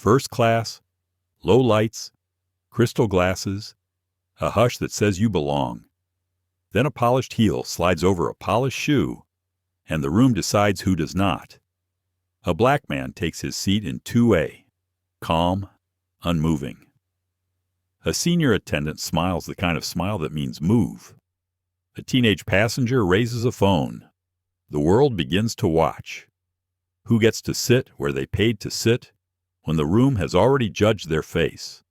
First class, low lights, crystal glasses, a hush that says you belong. Then a polished heel slides over a polished shoe, and the room decides who does not. A black man takes his seat in 2A, calm, unmoving. A senior attendant smiles the kind of smile that means move. A teenage passenger raises a phone. The world begins to watch. Who gets to sit where they paid to sit when the room has already judged their face?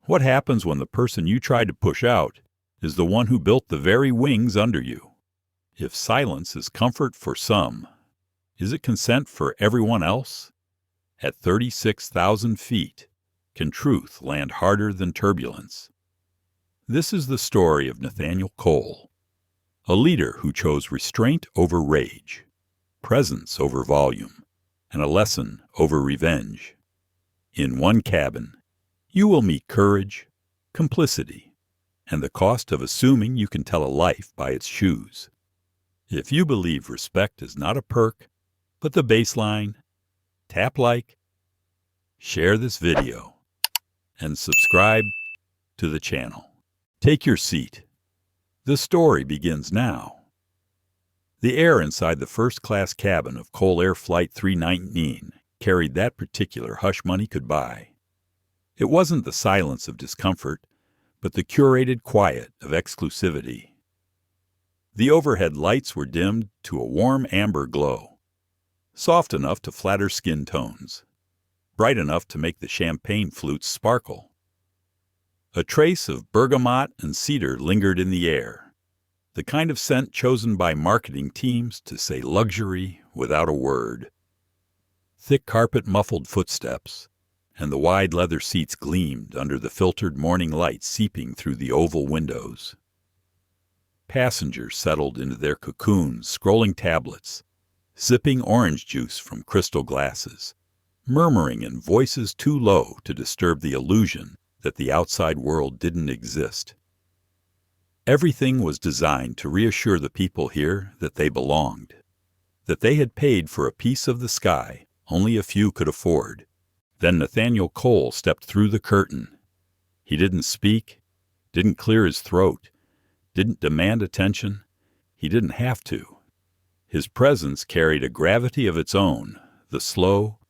What happens when the person you tried to push out is the one who built the very wings under you? If silence is comfort for some, is it consent for everyone else? At 36,000 feet, can truth land harder than turbulence? This is the story of Nathaniel Cole, a leader who chose restraint over rage, presence over volume, and a lesson over revenge. In one cabin, you will meet courage, complicity, and the cost of assuming you can tell a life by its shoes. If you believe respect is not a perk, but the baseline, tap like, share this video, and subscribe to the channel. Take your seat. The story begins now. The air inside the first-class cabin of Cole Air Flight 319 carried that particular hush money could buy. It wasn't the silence of discomfort, but the curated quiet of exclusivity. The overhead lights were dimmed to a warm amber glow, soft enough to flatter skin tones, bright enough to make the champagne flutes sparkle. A trace of bergamot and cedar lingered in the air, the kind of scent chosen by marketing teams to say luxury without a word. Thick carpet muffled footsteps, and the wide leather seats gleamed under the filtered morning light seeping through the oval windows. Passengers settled into their cocoons, scrolling tablets, sipping orange juice from crystal glasses, murmuring in voices too low to disturb the illusion that the outside world didn't exist. Everything was designed to reassure the people here that they belonged, that they had paid for a piece of the sky only a few could afford. Then Nathaniel Cole stepped through the curtain. He didn't speak, didn't clear his throat, didn't demand attention. He didn't have to. His presence carried a gravity of its own, the slow,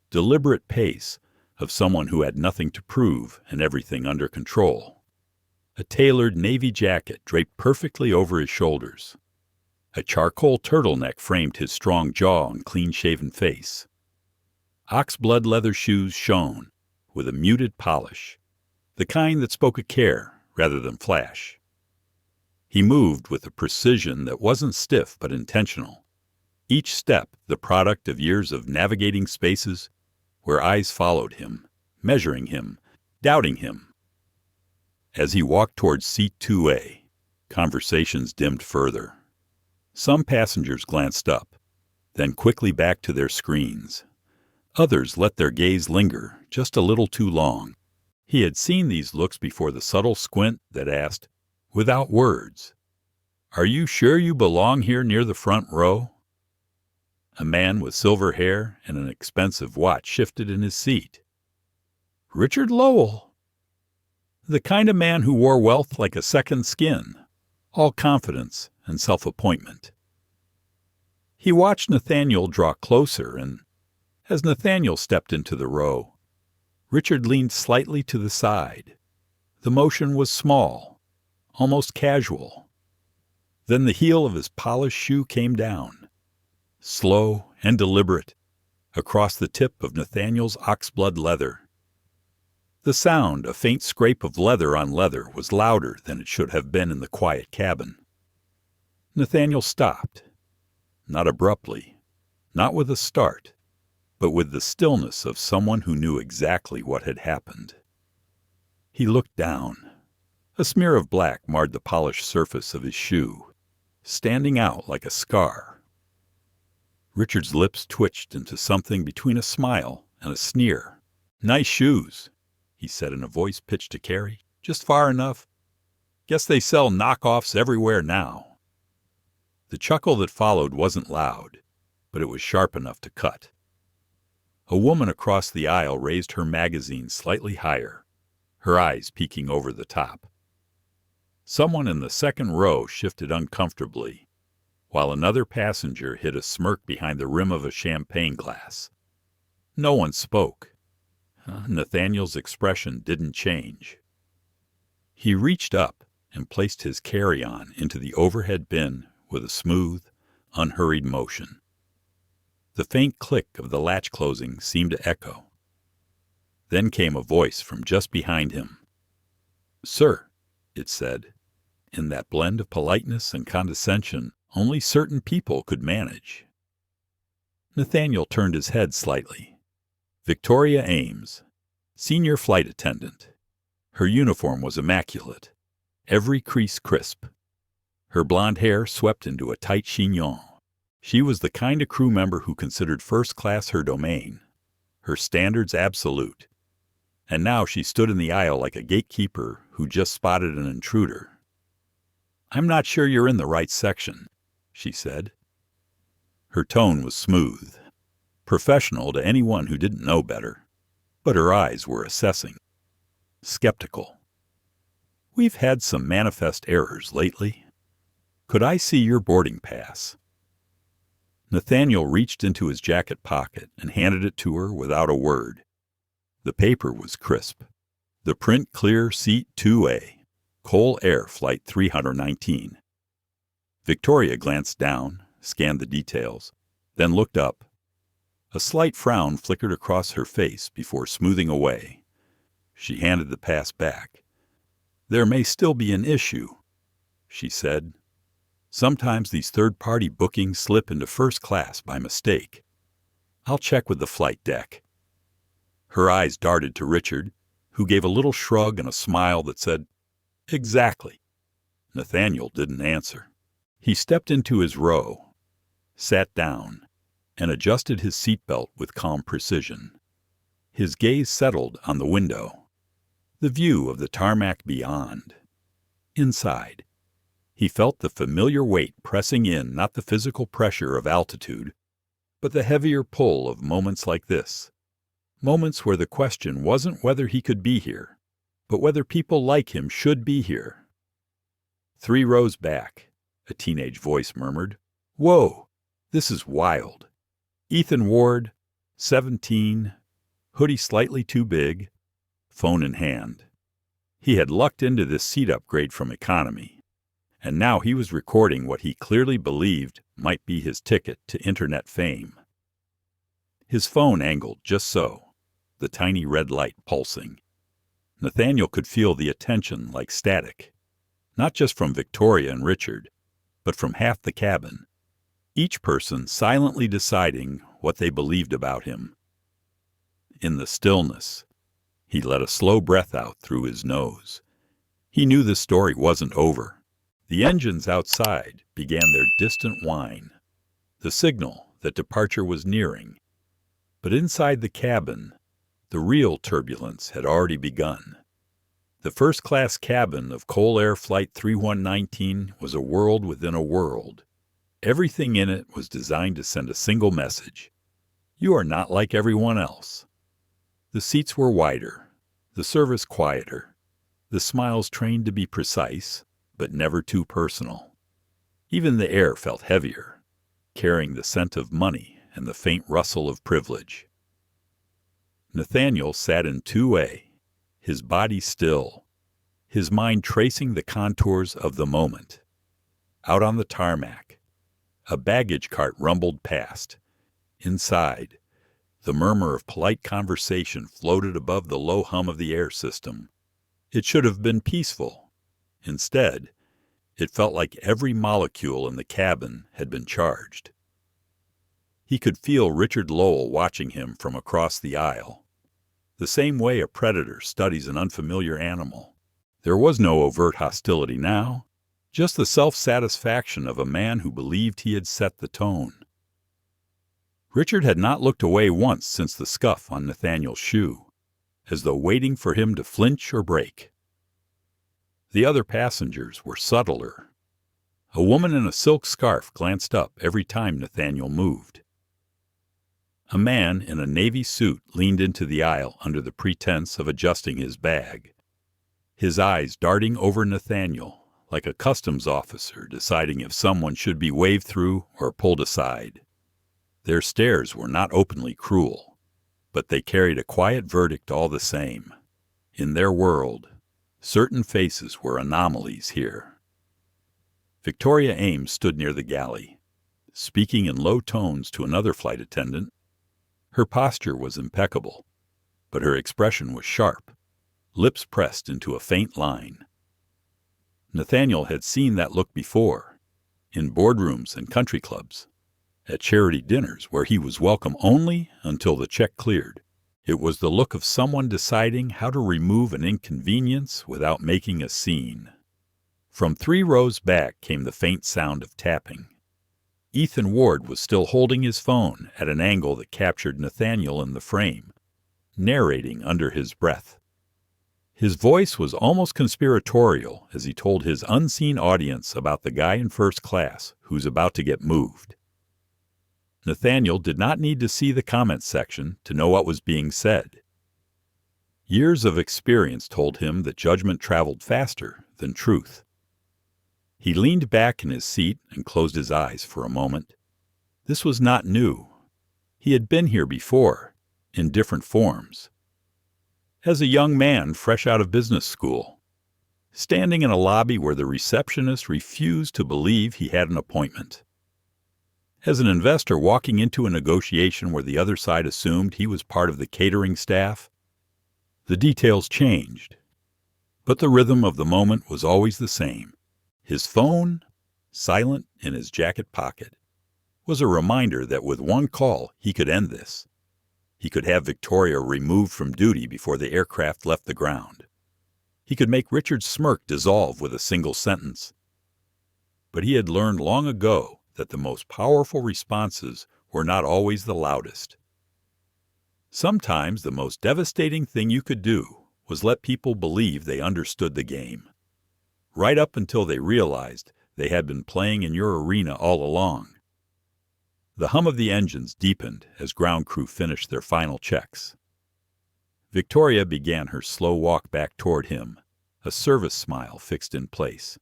deliberate pace of someone who had nothing to prove and everything under control. A tailored navy jacket draped perfectly over his shoulders. A charcoal turtleneck framed his strong jaw and clean-shaven face. Oxblood leather shoes shone with a muted polish, the kind that spoke of care rather than flash. He moved with a precision that wasn't stiff but intentional, each step the product of years of navigating spaces where eyes followed him, measuring him, doubting him. As he walked towards seat 2A, conversations dimmed further. Some passengers glanced up, then quickly back to their screens. Others let their gaze linger just a little too long. He had seen these looks before, the subtle squint that asked, without words, "Are you sure you belong here near the front row?" A man with silver hair and an expensive watch shifted in his seat. Richard Lowell. The kind of man who wore wealth like a second skin, all confidence and self-appointment. He watched Nathaniel draw closer, and as Nathaniel stepped into the row, Richard leaned slightly to the side. The motion was small, almost casual. Then the heel of his polished shoe came down, slow and deliberate, across the tip of Nathaniel's oxblood leather. The sound, a faint scrape of leather on leather, was louder than it should have been in the quiet cabin. Nathaniel stopped, not abruptly, not with a start, but with the stillness of someone who knew exactly what had happened. He looked down. A smear of black marred the polished surface of his shoe, standing out like a scar. Richard's lips twitched into something between a smile and a sneer. "Nice shoes," he said in a voice pitched to carry, "just far enough. Guess they sell knockoffs everywhere now." The chuckle that followed wasn't loud, but it was sharp enough to cut. A woman across the aisle raised her magazine slightly higher, her eyes peeking over the top. Someone in the second row shifted uncomfortably, while another passenger hid a smirk behind the rim of a champagne glass. No one spoke. Nathaniel's expression didn't change. He reached up and placed his carry-on into the overhead bin with a smooth, unhurried motion. The faint click of the latch closing seemed to echo. Then came a voice from just behind him. "Sir," it said, in that blend of politeness and condescension only certain people could manage. Nathaniel turned his head slightly. Victoria Ames, senior flight attendant. Her uniform was immaculate, every crease crisp. Her blonde hair swept into a tight chignon. She was the kind of crew member who considered first class her domain, her standards absolute. And now she stood in the aisle like a gatekeeper who just spotted an intruder. "I'm not sure you're in the right section," she said. Her tone was smooth, professional to anyone who didn't know better, but her eyes were assessing, skeptical. "We've had some manifest errors lately. Could I see your boarding pass?" Nathaniel reached into his jacket pocket and handed it to her without a word. The paper was crisp. The print clear seat 2A, Cole Air Flight 319. Victoria glanced down, scanned the details, then looked up. A slight frown flickered across her face before smoothing away. She handed the pass back. "There may still be an issue," she said. "Sometimes these third-party bookings slip into first class by mistake. I'll check with the flight deck." Her eyes darted to Richard, who gave a little shrug and a smile that said, "Exactly." Nathaniel didn't answer. He stepped into his row, sat down, and adjusted his seatbelt with calm precision. His gaze settled on the window, the view of the tarmac beyond. Inside, he felt the familiar weight pressing in, not the physical pressure of altitude, but the heavier pull of moments like this. Moments where the question wasn't whether he could be here, but whether people like him should be here. 3 rows back, a teenage voice murmured. "Whoa, this is wild." Ethan Ward, 17, hoodie slightly too big, phone in hand. He had lucked into this seat upgrade from economy, and now he was recording what he clearly believed might be his ticket to internet fame. His phone angled just so, the tiny red light pulsing. Nathaniel could feel the attention like static, not just from Victoria and Richard, but from half the cabin, each person silently deciding what they believed about him. In the stillness, he let a slow breath out through his nose. He knew the story wasn't over. The engines outside began their distant whine, the signal that departure was nearing. But inside the cabin, the real turbulence had already begun. The first-class cabin of Cole Air Flight 3119 was a world within a world. Everything in it was designed to send a single message. You are not like everyone else. The seats were wider, the service quieter, the smiles trained to be precise, but never too personal. Even the air felt heavier, carrying the scent of money and the faint rustle of privilege. Nathaniel sat in 2A, his body still, his mind tracing the contours of the moment. Out on the tarmac, a baggage cart rumbled past. Inside, the murmur of polite conversation floated above the low hum of the air system. It should have been peaceful. Instead, it felt like every molecule in the cabin had been charged. He could feel Richard Lowell watching him from across the aisle, the same way a predator studies an unfamiliar animal. There was no overt hostility now, just the self-satisfaction of a man who believed he had set the tone. Richard had not looked away once since the scuff on Nathaniel's shoe, as though waiting for him to flinch or break. The other passengers were subtler. A woman in a silk scarf glanced up every time Nathaniel moved. A man in a navy suit leaned into the aisle under the pretense of adjusting his bag, his eyes darting over Nathaniel like a customs officer deciding if someone should be waved through or pulled aside. Their stares were not openly cruel, but they carried a quiet verdict all the same. In their world, certain faces were anomalies here. Victoria Ames stood near the galley, speaking in low tones to another flight attendant. Her posture was impeccable, but her expression was sharp, lips pressed into a faint line. Nathaniel had seen that look before, in boardrooms and country clubs, at charity dinners where he was welcome only until the check cleared. It was the look of someone deciding how to remove an inconvenience without making a scene. From 3 rows back came the faint sound of tapping. Ethan Ward was still holding his phone at an angle that captured Nathaniel in the frame, narrating under his breath. His voice was almost conspiratorial as he told his unseen audience about the guy in first class who's about to get moved. Nathaniel did not need to see the comments section to know what was being said. Years of experience told him that judgment traveled faster than truth. He leaned back in his seat and closed his eyes for a moment. This was not new. He had been here before, in different forms. As a young man fresh out of business school, standing in a lobby where the receptionist refused to believe he had an appointment. As an investor walking into a negotiation where the other side assumed he was part of the catering staff. The details changed, but the rhythm of the moment was always the same. His phone, silent in his jacket pocket, was a reminder that with one call he could end this. He could have Victoria removed from duty before the aircraft left the ground. He could make Richard's smirk dissolve with a single sentence. But he had learned long ago that the most powerful responses were not always the loudest. Sometimes the most devastating thing you could do was let people believe they understood the game, right up until they realized they had been playing in your arena all along. The hum of the engines deepened as ground crew finished their final checks. Victoria began her slow walk back toward him, a service smile fixed in place.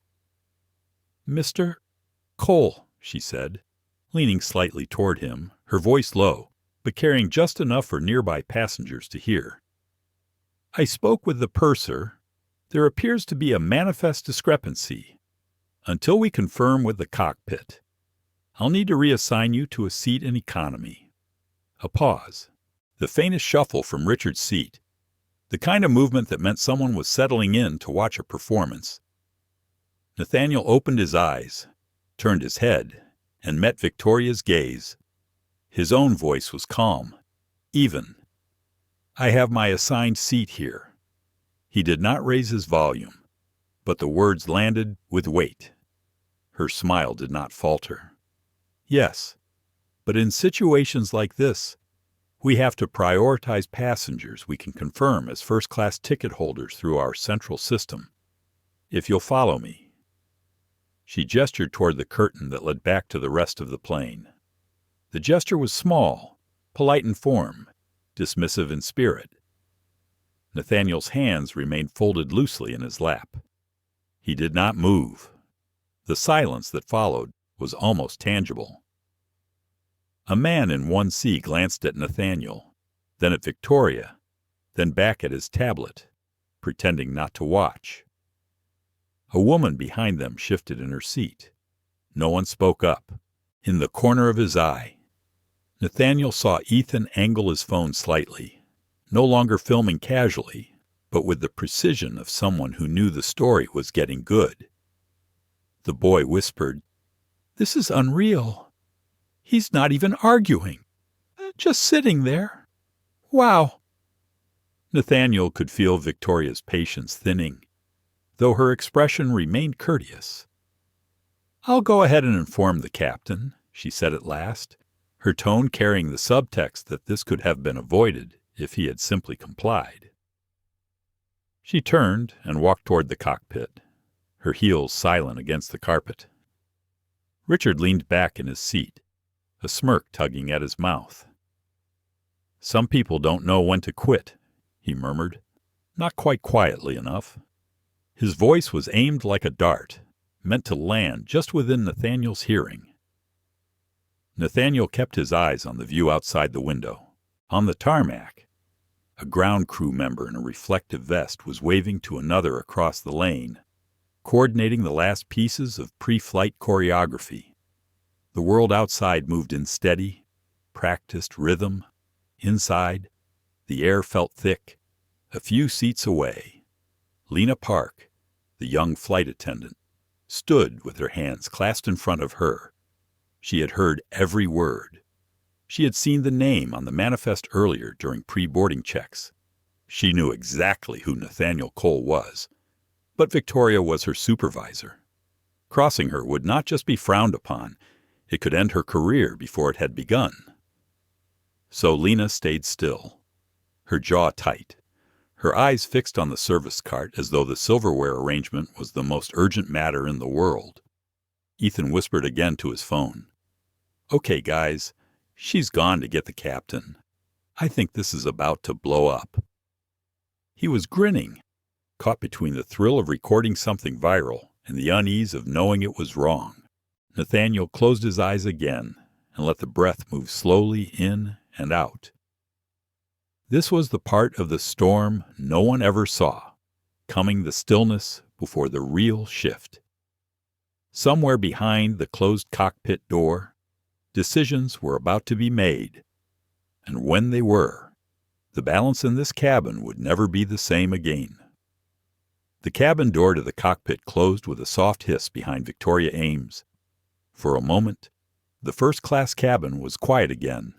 "Mr. Cole," she said, leaning slightly toward him, her voice low, but carrying just enough for nearby passengers to hear. "I spoke with the purser. There appears to be a manifest discrepancy. Until we confirm with the cockpit, I'll need to reassign you to a seat in economy." A pause. The faintest shuffle from Richard's seat. The kind of movement that meant someone was settling in to watch a performance. Nathaniel opened his eyes, turned his head, and met Victoria's gaze. His own voice was calm, even. "I have my assigned seat here." He did not raise his volume, but the words landed with weight. Her smile did not falter. "Yes, but in situations like this, we have to prioritize passengers we can confirm as first-class ticket holders through our central system. If you'll follow me." She gestured toward the curtain that led back to the rest of the plane. The gesture was small, polite in form, dismissive in spirit. Nathaniel's hands remained folded loosely in his lap. He did not move. The silence that followed was almost tangible. A man in 1C glanced at Nathaniel, then at Victoria, then back at his tablet, pretending not to watch. A woman behind them shifted in her seat. No one spoke up. In the corner of his eye, Nathaniel saw Ethan angle his phone slightly, no longer filming casually, but with the precision of someone who knew the story was getting good. The boy whispered, "This is unreal. He's not even arguing. Just sitting there. Wow." Nathaniel could feel Victoria's patience thinning, though her expression remained courteous. "I'll go ahead and inform the captain," she said at last, her tone carrying the subtext that this could have been avoided if he had simply complied. She turned and walked toward the cockpit, her heels silent against the carpet. Richard leaned back in his seat, a smirk tugging at his mouth. Some people don't know when to quit, he murmured, not quite quietly enough. His voice was aimed like a dart, meant to land just within Nathaniel's hearing. Nathaniel kept his eyes on the view outside the window. On the tarmac, a ground crew member in a reflective vest was waving to another across the lane, coordinating the last pieces of pre-flight choreography. The world outside moved in steady, practiced rhythm. Inside, the air felt thick. A few seats away, Lena Park, the young flight attendant, stood with her hands clasped in front of her. She had heard every word. She had seen the name on the manifest earlier during pre-boarding checks. She knew exactly who Nathaniel Cole was, but Victoria was her supervisor. Crossing her would not just be frowned upon, it could end her career before it had begun. So Lena stayed still, her jaw tight, her eyes fixed on the service cart as though the silverware arrangement was the most urgent matter in the world. Ethan whispered again to his phone. "Okay, guys, she's gone to get the captain. I think this is about to blow up." He was grinning, caught between the thrill of recording something viral and the unease of knowing it was wrong. Nathaniel closed his eyes again and let the breath move slowly in and out. This was the part of the storm no one ever saw, coming the stillness before the real shift. Somewhere behind the closed cockpit door, decisions were about to be made, and when they were, the balance in this cabin would never be the same again. The cabin door to the cockpit closed with a soft hiss behind Victoria Ames. For a moment, the first-class cabin was quiet again,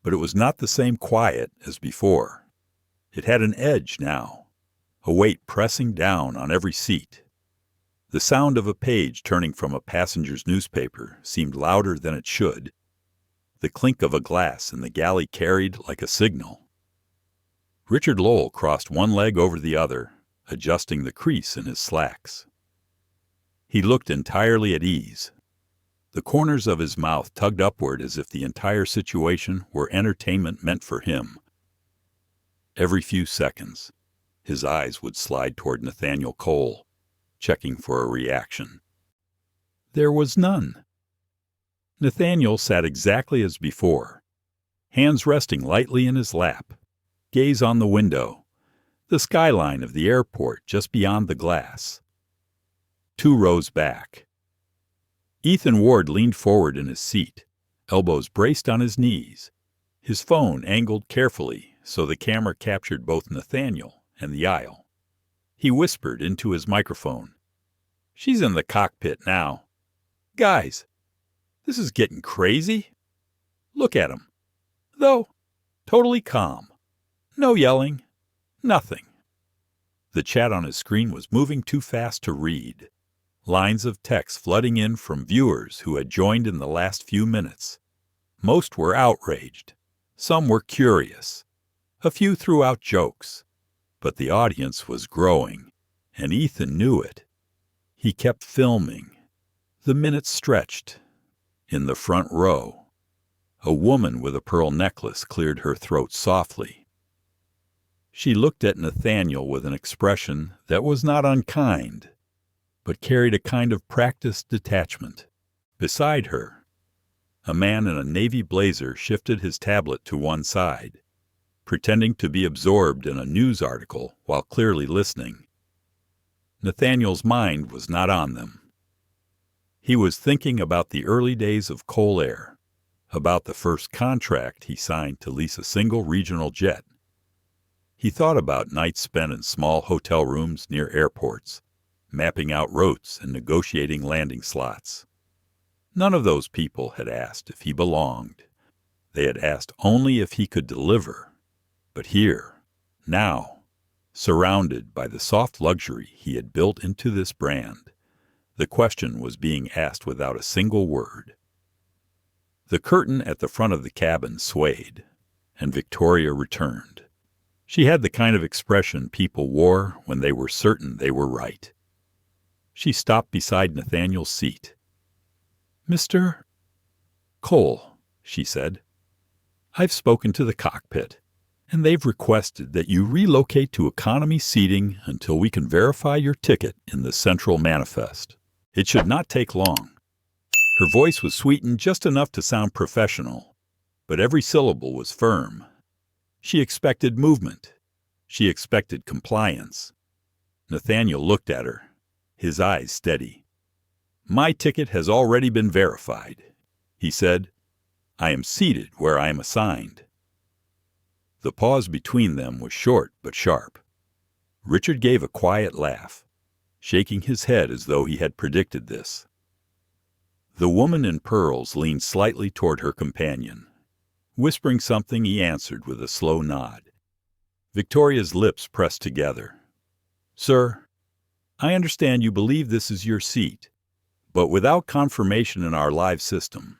but it was not the same quiet as before. It had an edge now, a weight pressing down on every seat. The sound of a page turning from a passenger's newspaper seemed louder than it should. The clink of a glass in the galley carried like a signal. Richard Lowell crossed one leg over the other, adjusting the crease in his slacks. He looked entirely at ease. The corners of his mouth tugged upward as if the entire situation were entertainment meant for him. Every few seconds, his eyes would slide toward Nathaniel Cole, checking for a reaction. There was none. Nathaniel sat exactly as before, hands resting lightly in his lap, gaze on the window, the skyline of the airport just beyond the glass. 2 rows back. Ethan Ward leaned forward in his seat, elbows braced on his knees, his phone angled carefully so the camera captured both Nathaniel and the aisle. He whispered into his microphone, "She's in the cockpit now. Guys, this is getting crazy. Look at him. Though, totally calm. No yelling. Nothing." The chat on his screen was moving too fast to read. Lines of text flooding in from viewers who had joined in the last few minutes. Most were outraged. Some were curious. A few threw out jokes. But the audience was growing, and Ethan knew it. He kept filming. The minutes stretched. In the front row, a woman with a pearl necklace cleared her throat softly. She looked at Nathaniel with an expression that was not unkind, but carried a kind of practiced detachment. Beside her, a man in a navy blazer shifted his tablet to one side, pretending to be absorbed in a news article while clearly listening. Nathaniel's mind was not on them. He was thinking about the early days of Cole Air, about the first contract he signed to lease a single regional jet. He thought about nights spent in small hotel rooms near airports, mapping out routes and negotiating landing slots. None of those people had asked if he belonged. They had asked only if he could deliver. But here, now, surrounded by the soft luxury he had built into this brand, the question was being asked without a single word. The curtain at the front of the cabin swayed, and Victoria returned. She had the kind of expression people wore when they were certain they were right. She stopped beside Nathaniel's seat. "Mr. Cole," she said. I've spoken to the cockpit, and they've requested that you relocate to economy seating until we can verify your ticket in the central manifest. It should not take long." Her voice was sweetened just enough to sound professional, but every syllable was firm. She expected movement. She expected compliance. Nathaniel looked at her, his eyes steady. "My ticket has already been verified," he said. "I am seated where I am assigned." The pause between them was short but sharp. Richard gave a quiet laugh, shaking his head as though he had predicted this. The woman in pearls leaned slightly toward her companion. Whispering something, he answered with a slow nod. Victoria's lips pressed together. "Sir, I understand you believe this is your seat, but without confirmation in our live system,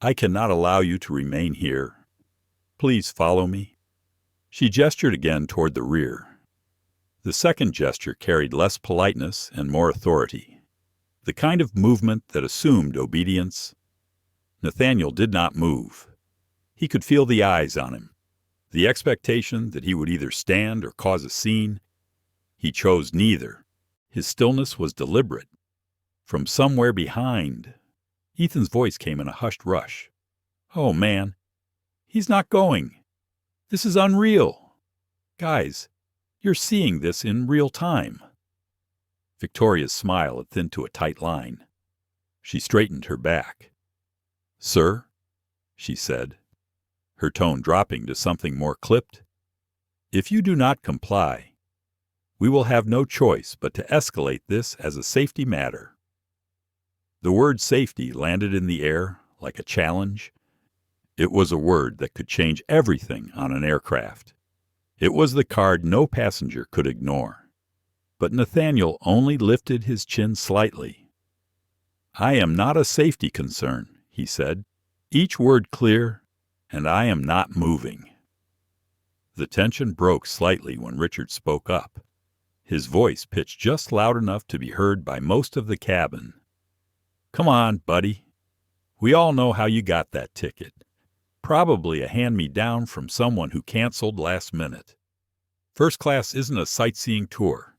I cannot allow you to remain here. Please follow me." She gestured again toward the rear. The second gesture carried less politeness and more authority, the kind of movement that assumed obedience. Nathaniel did not move. He could feel the eyes on him, the expectation that he would either stand or cause a scene. He chose neither. His stillness was deliberate. From somewhere behind, Ethan's voice came in a hushed rush. "Oh, man, he's not going. This is unreal. Guys, you're seeing this in real time." Victoria's smile had thinned to a tight line. She straightened her back. "Sir," she said, her tone dropping to something more clipped, "if you do not comply, we will have no choice but to escalate this as a safety matter." The word safety landed in the air like a challenge. It was a word that could change everything on an aircraft. It was the card no passenger could ignore. But Nathaniel only lifted his chin slightly. "I am not a safety concern," he said, each word clear, "and I am not moving." The tension broke slightly when Richard spoke up, his voice pitched just loud enough to be heard by most of the cabin. "Come on, buddy. We all know how you got that ticket. Probably a hand-me-down from someone who canceled last minute. First class isn't a sightseeing tour."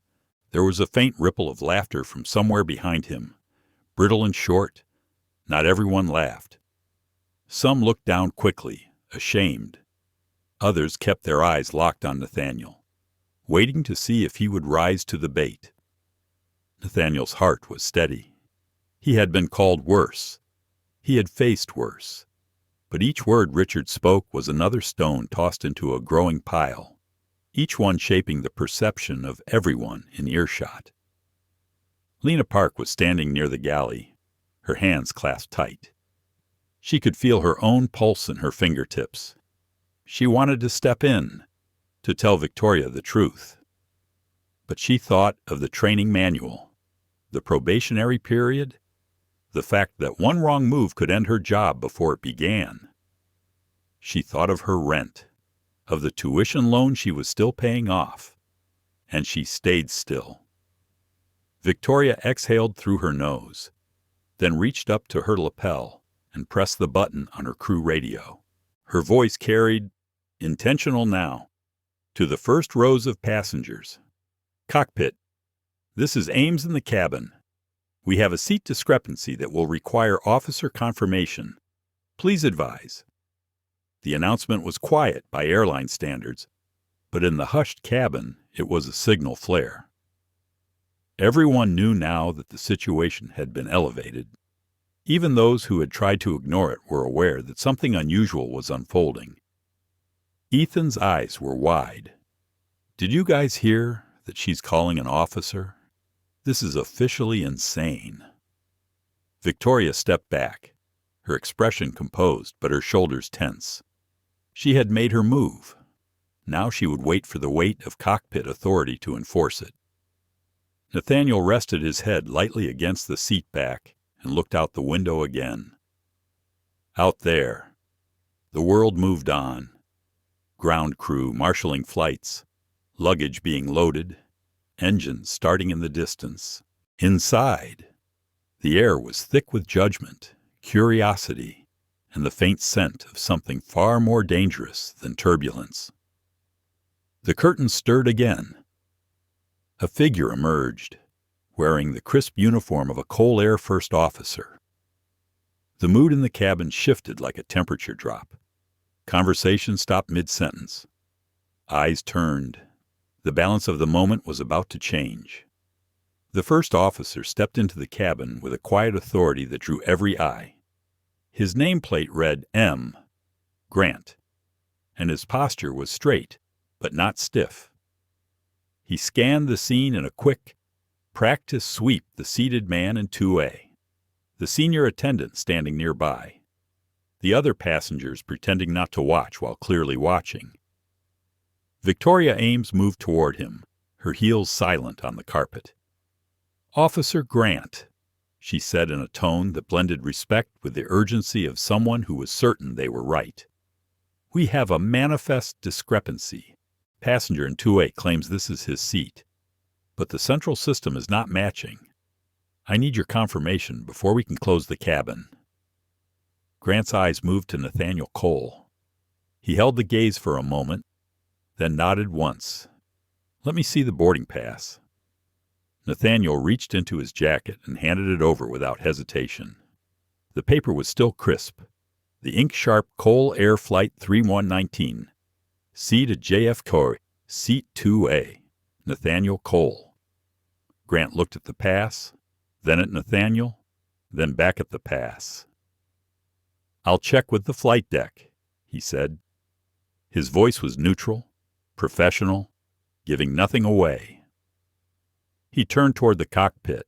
There was a faint ripple of laughter from somewhere behind him, brittle and short. Not everyone laughed. Some looked down quickly, ashamed. Others kept their eyes locked on Nathaniel, waiting to see if he would rise to the bait. Nathaniel's heart was steady. He had been called worse. He had faced worse. But each word Richard spoke was another stone tossed into a growing pile, each one shaping the perception of everyone in earshot. Lena Park was standing near the galley, her hands clasped tight. She could feel her own pulse in her fingertips. She wanted to step in, to tell Victoria the truth. But she thought of the training manual, the probationary period, the fact that one wrong move could end her job before it began. She thought of her rent, of the tuition loan she was still paying off, and she stayed still. Victoria exhaled through her nose, then reached up to her lapel and pressed the button on her crew radio. Her voice carried, intentional now, to the first rows of passengers. "Cockpit, this is Ames in the cabin. We have a seat discrepancy that will require officer confirmation. Please advise." The announcement was quiet by airline standards, but in the hushed cabin it was a signal flare. Everyone knew now that the situation had been elevated. Even those who had tried to ignore it were aware that something unusual was unfolding. Ethan's eyes were wide. "Did you guys hear that she's calling an officer? This is officially insane." Victoria stepped back, her expression composed but her shoulders tense. She had made her move. Now she would wait for the weight of cockpit authority to enforce it. Nathaniel rested his head lightly against the seat back and looked out the window again. Out there, the world moved on. Ground crew marshaling flights, luggage being loaded, engines starting in the distance. Inside, the air was thick with judgment, curiosity, and the faint scent of something far more dangerous than turbulence. The curtain stirred again. A figure emerged, wearing the crisp uniform of a Cole Air first officer. The mood in the cabin shifted like a temperature drop. Conversation stopped mid-sentence. Eyes turned. The balance of the moment was about to change. The first officer stepped into the cabin with a quiet authority that drew every eye. His nameplate read M. Grant, and his posture was straight, but not stiff. He scanned the scene in a quick, practiced sweep the seated man in 2A, the senior attendant standing nearby, the other passengers pretending not to watch while clearly watching. Victoria Ames moved toward him, her heels silent on the carpet. "Officer Grant," she said in a tone that blended respect with the urgency of someone who was certain they were right. "We have a manifest discrepancy. Passenger in 2A claims this is his seat, but the central system is not matching. I need your confirmation before we can close the cabin." Grant's eyes moved to Nathaniel Cole. He held the gaze for a moment, then nodded once. "Let me see the boarding pass." Nathaniel reached into his jacket and handed it over without hesitation. The paper was still crisp. The ink-sharp Cole Air Flight 3119. C to JFK, Seat 2A. Nathaniel Cole. Grant looked at the pass, then at Nathaniel, then back at the pass. "I'll check with the flight deck," he said. His voice was neutral, professional, giving nothing away. He turned toward the cockpit,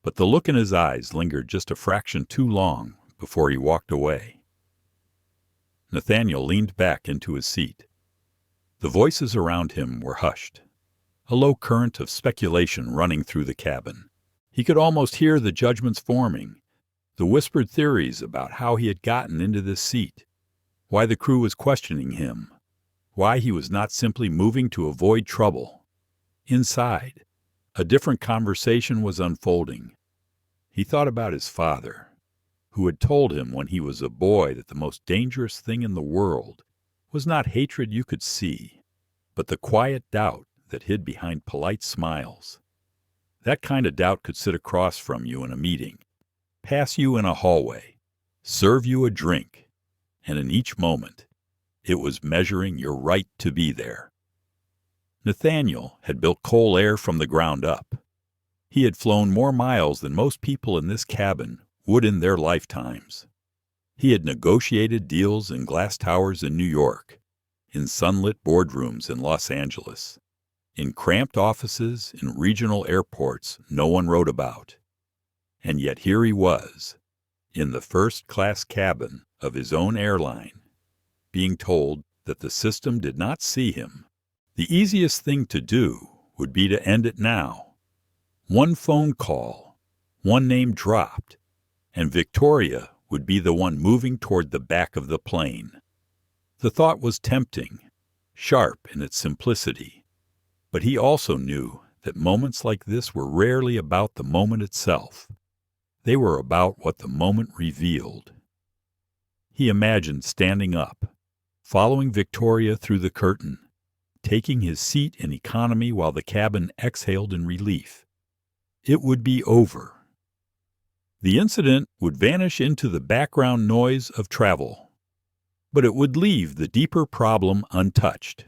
but the look in his eyes lingered just a fraction too long before he walked away. Nathaniel leaned back into his seat. The voices around him were hushed, a low current of speculation running through the cabin. He could almost hear the judgments forming, the whispered theories about how he had gotten into this seat, why the crew was questioning him, why he was not simply moving to avoid trouble. Inside, a different conversation was unfolding. He thought about his father, who had told him when he was a boy that the most dangerous thing in the world was not hatred you could see, but the quiet doubt that hid behind polite smiles. That kind of doubt could sit across from you in a meeting, pass you in a hallway, serve you a drink, and in each moment, it was measuring your right to be there. Nathaniel had built Cole Air from the ground up. He had flown more miles than most people in this cabin would in their lifetimes. He had negotiated deals in glass towers in New York, in sunlit boardrooms in Los Angeles, in cramped offices in regional airports no one wrote about. And yet here he was, in the first-class cabin of his own airline, being told that the system did not see him. The easiest thing to do would be to end it now. One phone call, one name dropped, and Victoria would be the one moving toward the back of the plane. The thought was tempting, sharp in its simplicity, but he also knew that moments like this were rarely about the moment itself. They were about what the moment revealed. He imagined standing up, following Victoria through the curtain, taking his seat in economy while the cabin exhaled in relief. It would be over. The incident would vanish into the background noise of travel, but it would leave the deeper problem untouched,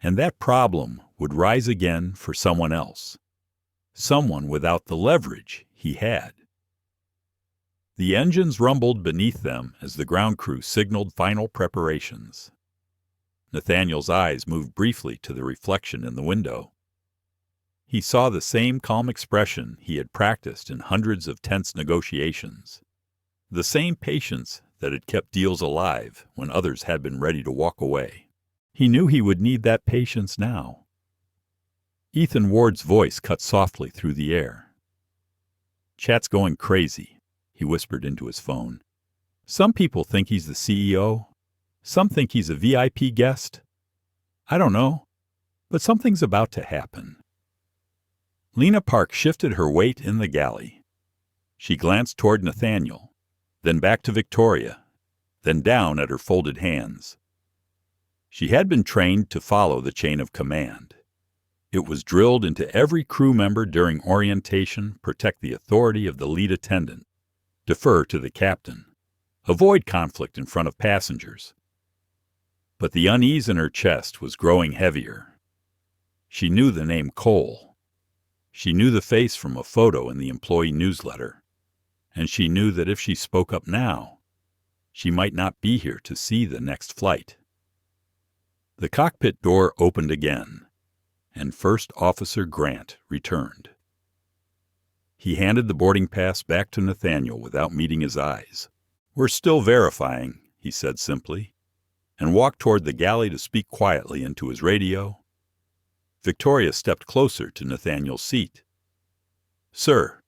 and that problem would rise again for someone else, someone without the leverage he had. The engines rumbled beneath them as the ground crew signaled final preparations. Nathaniel's eyes moved briefly to the reflection in the window. He saw the same calm expression he had practiced in hundreds of tense negotiations, the same patience that had kept deals alive when others had been ready to walk away. He knew he would need that patience now. Ethan Ward's voice cut softly through the air. "Chat's going crazy," he whispered into his phone. "Some people think he's the CEO. Some think he's a VIP guest. I don't know, but something's about to happen." Lena Park shifted her weight in the galley. She glanced toward Nathaniel, then back to Victoria, then down at her folded hands. She had been trained to follow the chain of command. It was drilled into every crew member during orientation: protect the authority of the lead attendant, defer to the captain, avoid conflict in front of passengers. But the unease in her chest was growing heavier. She knew the name Cole. She knew the face from a photo in the employee newsletter. And she knew that if she spoke up now, she might not be here to see the next flight. The cockpit door opened again, and First Officer Grant returned. He handed the boarding pass back to Nathaniel without meeting his eyes. "We're still verifying," he said simply, and walked toward the galley to speak quietly into his radio. Victoria stepped closer to Nathaniel's seat. "Sir,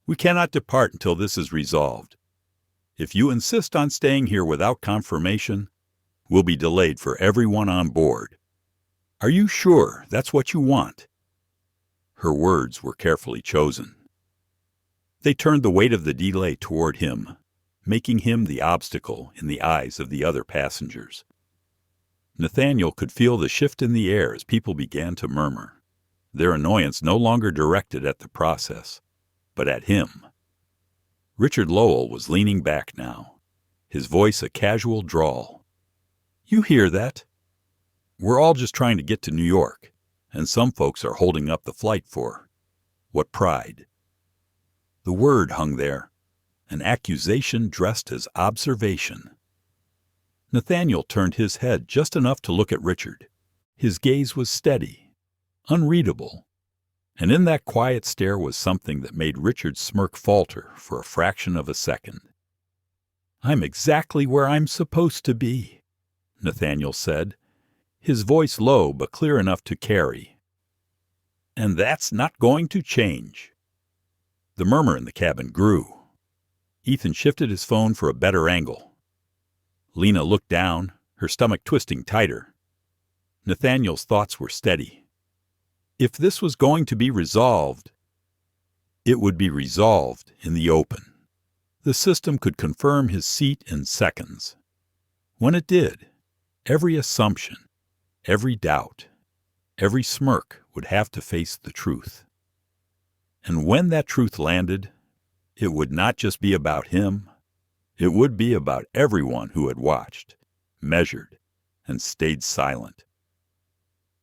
we cannot depart until this is resolved. If you insist on staying here without confirmation, we'll be delayed for everyone on board. Are you sure that's what you want?" Her words were carefully chosen. They turned the weight of the delay toward him, making him the obstacle in the eyes of the other passengers. Nathaniel could feel the shift in the air as people began to murmur, their annoyance no longer directed at the process, but at him. Richard Lowell was leaning back now, his voice a casual drawl. "You hear that? We're all just trying to get to New York, and some folks are holding up the flight for what pride?" The word hung there, an accusation dressed as observation. Nathaniel turned his head just enough to look at Richard. His gaze was steady, unreadable, and in that quiet stare was something that made Richard's smirk falter for a fraction of a second. "I'm exactly where I'm supposed to be," Nathaniel said, his voice low but clear enough to carry. "And that's not going to change." The murmur in the cabin grew. Ethan shifted his phone for a better angle. Lena looked down, her stomach twisting tighter. Nathaniel's thoughts were steady. If this was going to be resolved, it would be resolved in the open. The system could confirm his seat in seconds. When it did, every assumption, every doubt, every smirk would have to face the truth. And when that truth landed, it would not just be about him. It would be about everyone who had watched, measured, and stayed silent.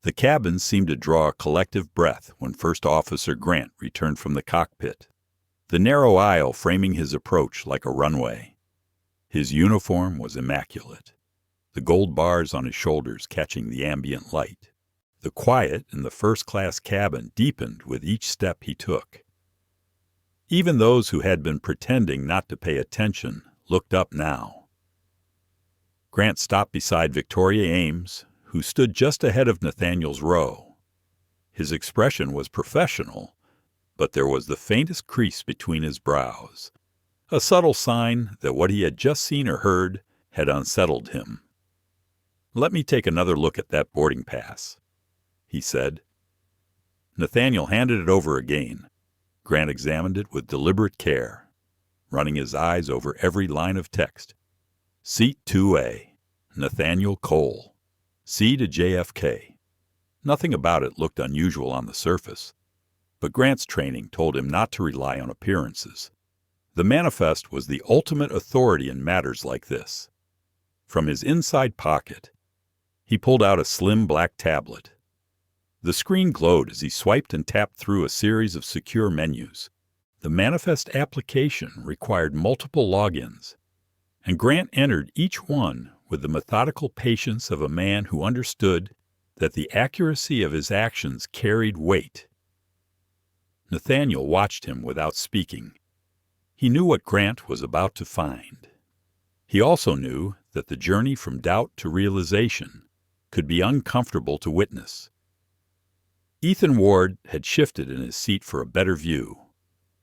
The cabin seemed to draw a collective breath when First Officer Grant returned from the cockpit, the narrow aisle framing his approach like a runway. His uniform was immaculate, the gold bars on his shoulders catching the ambient light. The quiet in the first-class cabin deepened with each step he took. Even those who had been pretending not to pay attention looked up now. Grant stopped beside Victoria Ames, who stood just ahead of Nathaniel's row. His expression was professional, but there was the faintest crease between his brows, a subtle sign that what he had just seen or heard had unsettled him. "Let me take another look at that boarding pass," he said. Nathaniel handed it over again. Grant examined it with deliberate care, running his eyes over every line of text. Seat 2A, Nathaniel Cole. C to JFK. Nothing about it looked unusual on the surface, but Grant's training told him not to rely on appearances. The manifest was the ultimate authority in matters like this. From his inside pocket, he pulled out a slim black tablet. The screen glowed as he swiped and tapped through a series of secure menus. The manifest application required multiple logins, and Grant entered each one with the methodical patience of a man who understood that the accuracy of his actions carried weight. Nathaniel watched him without speaking. He knew what Grant was about to find. He also knew that the journey from doubt to realization could be uncomfortable to witness. Ethan Ward had shifted in his seat for a better view,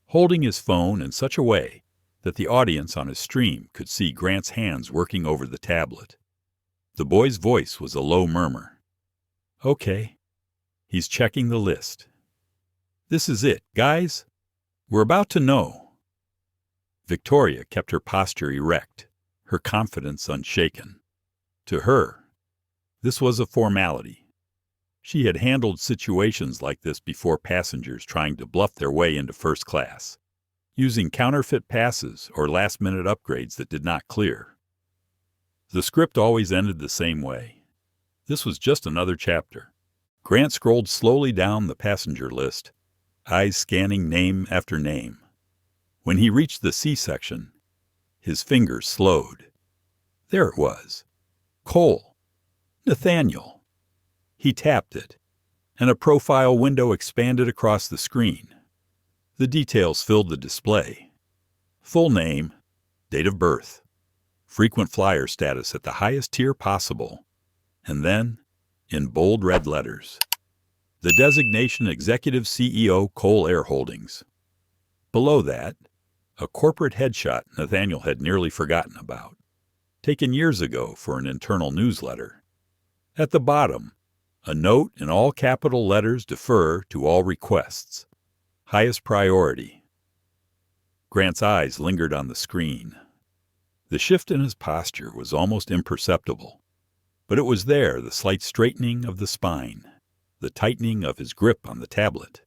holding his phone in such a way that the audience on his stream could see Grant's hands working over the tablet. The boy's voice was a low murmur. "Okay, he's checking the list. This is it, guys. We're about to know." Victoria kept her posture erect, her confidence unshaken. To her, this was a formality. She had handled situations like this before, passengers trying to bluff their way into first class, using counterfeit passes or last-minute upgrades that did not clear. The script always ended the same way. This was just another chapter. Grant scrolled slowly down the passenger list, eyes scanning name after name. When he reached the C section, his fingers slowed. There it was. Cole. Nathaniel. He tapped it, and a profile window expanded across the screen. The details filled the display. Full name, date of birth, frequent flyer status at the highest tier possible, and then, in bold red letters, the designation Executive CEO Cole Air Holdings. Below that, a corporate headshot Nathaniel had nearly forgotten about, taken years ago for an internal newsletter. At the bottom, a note in all capital letters: defer to all requests. Highest priority. Grant's eyes lingered on the screen. The shift in his posture was almost imperceptible, but it was there, the slight straightening of the spine, the tightening of his grip on the tablet.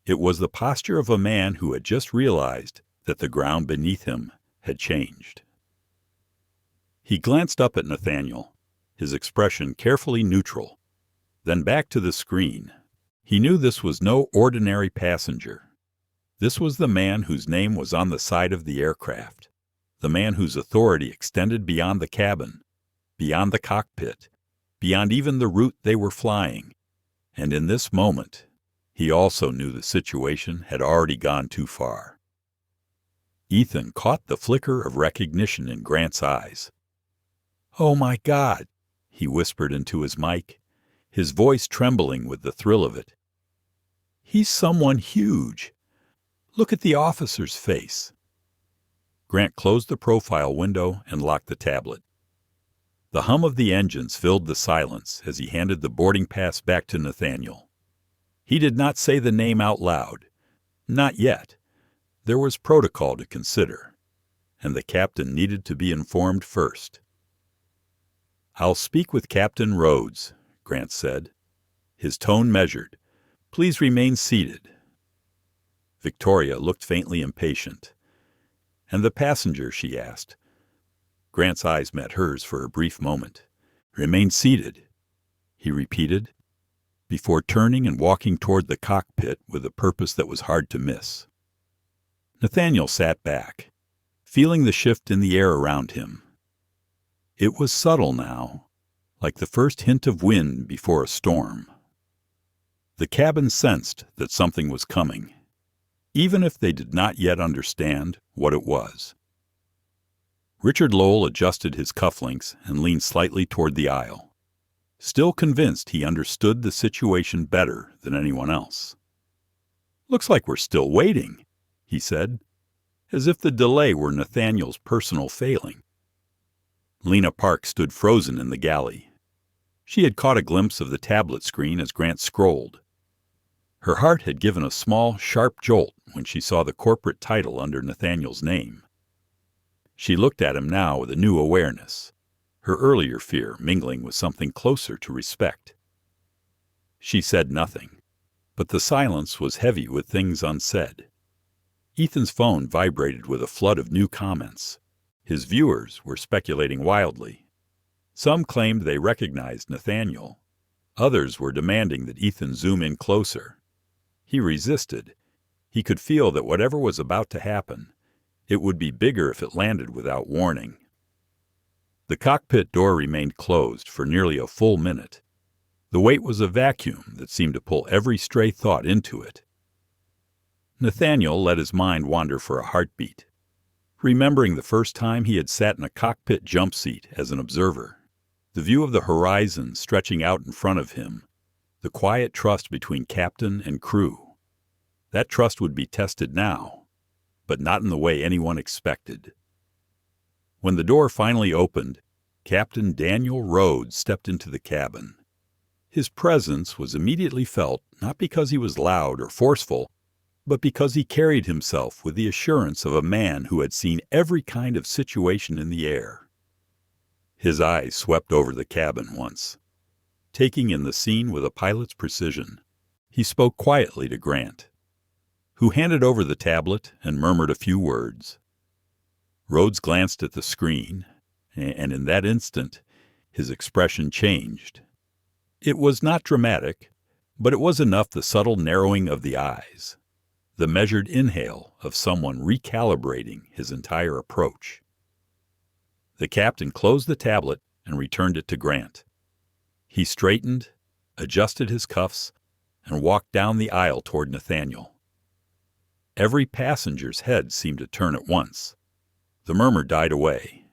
It was the posture of a man who had just realized that the ground beneath him had changed. He glanced up at Nathaniel, his expression carefully neutral, then back to the screen. He knew this was no ordinary passenger. This was the man whose name was on the side of the aircraft, the man whose authority extended beyond the cabin, beyond the cockpit, beyond even the route they were flying. And in this moment, he also knew the situation had already gone too far. Ethan caught the flicker of recognition in Grant's eyes. "Oh my God," he whispered into his mic, his voice trembling with the thrill of it. "He's someone huge. Look at the officer's face." Grant closed the profile window and locked the tablet. The hum of the engines filled the silence as he handed the boarding pass back to Nathaniel. He did not say the name out loud. Not yet. There was protocol to consider, and the captain needed to be informed first. "I'll speak with Captain Rhodes," Grant said, his tone measured. "Please remain seated." Victoria looked faintly impatient. "And the passenger?" she asked. Grant's eyes met hers for a brief moment. "Remain seated," he repeated, before turning and walking toward the cockpit with a purpose that was hard to miss. Nathaniel sat back, feeling the shift in the air around him. It was subtle now, like the first hint of wind before a storm. The cabin sensed that something was coming, even if they did not yet understand what it was. Richard Lowell adjusted his cufflinks and leaned slightly toward the aisle, still convinced he understood the situation better than anyone else. "Looks like we're still waiting," he said, as if the delay were Nathaniel's personal failing. Lena Park stood frozen in the galley. She had caught a glimpse of the tablet screen as Grant scrolled. Her heart had given a small, sharp jolt when she saw the corporate title under Nathaniel's name. She looked at him now with a new awareness, her earlier fear mingling with something closer to respect. She said nothing, but the silence was heavy with things unsaid. Ethan's phone vibrated with a flood of new comments. His viewers were speculating wildly. Some claimed they recognized Nathaniel. Others were demanding that Ethan zoom in closer. He resisted. He could feel that whatever was about to happen, it would be bigger if it landed without warning. The cockpit door remained closed for nearly a full minute. The wait was a vacuum that seemed to pull every stray thought into it. Nathaniel let his mind wander for a heartbeat, remembering the first time he had sat in a cockpit jump seat as an observer, the view of the horizon stretching out in front of him, the quiet trust between captain and crew. That trust would be tested now, but not in the way anyone expected. When the door finally opened, Captain Daniel Rhodes stepped into the cabin. His presence was immediately felt not because he was loud or forceful, but because he carried himself with the assurance of a man who had seen every kind of situation in the air. His eyes swept over the cabin once, taking in the scene with a pilot's precision. He spoke quietly to Grant, who handed over the tablet and murmured a few words. Rhodes glanced at the screen, and in that instant, his expression changed. It was not dramatic, but it was enough the subtle narrowing of the eyes, the measured inhale of someone recalibrating his entire approach. The captain closed the tablet and returned it to Grant. He straightened, adjusted his cuffs, and walked down the aisle toward Nathaniel. Every passenger's head seemed to turn at once. The murmur died away.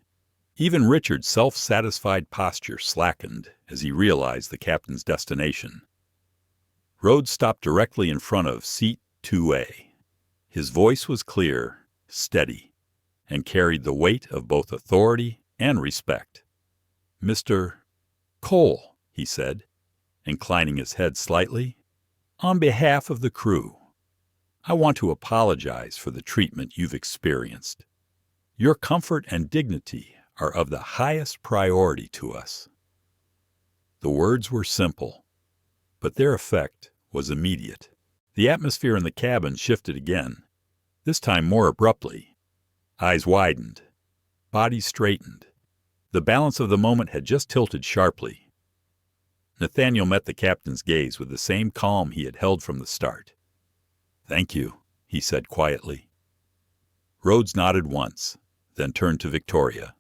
Even Richard's self-satisfied posture slackened as he realized the captain's destination. Rhodes stopped directly in front of seat 2A. His voice was clear, steady, and carried the weight of both authority and respect. "Mr. Cole," he said, inclining his head slightly, "on behalf of the crew, I want to apologize for the treatment you've experienced. Your comfort and dignity are of the highest priority to us." The words were simple, but their effect was immediate. The atmosphere in the cabin shifted again, this time more abruptly. Eyes widened, bodies straightened. The balance of the moment had just tilted sharply. Nathaniel met the captain's gaze with the same calm he had held from the start. "Thank you," he said quietly. Rhodes nodded once, then turned to Victoria.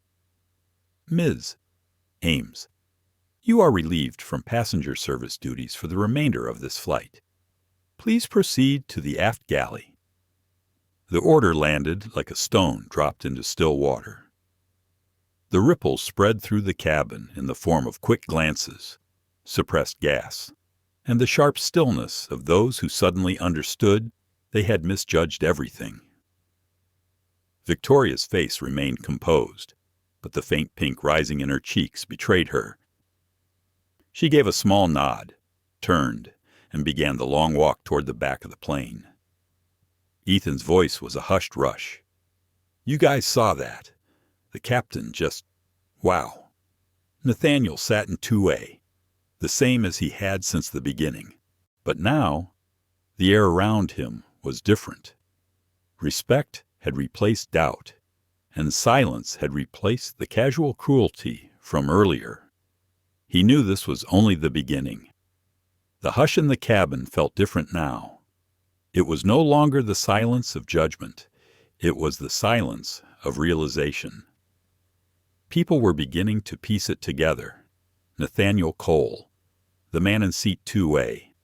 "Ms. Ames, you are relieved from passenger service duties for the remainder of this flight. Please proceed to the aft galley." The order landed like a stone dropped into still water. The ripples spread through the cabin in the form of quick glances, suppressed gas, and the sharp stillness of those who suddenly understood they had misjudged everything. Victoria's face remained composed, but the faint pink rising in her cheeks betrayed her. She gave a small nod, turned, and began the long walk toward the back of the plane. Ethan's voice was a hushed rush. "You guys saw that. The captain just... wow." Nathaniel sat in 2A, the same as he had since the beginning. But now, the air around him was different. Respect had replaced doubt, and silence had replaced the casual cruelty from earlier. He knew this was only the beginning. The hush in the cabin felt different now. It was no longer the silence of judgment. It was the silence of realization. People were beginning to piece it together. Nathaniel Cole, the man in seat 2A,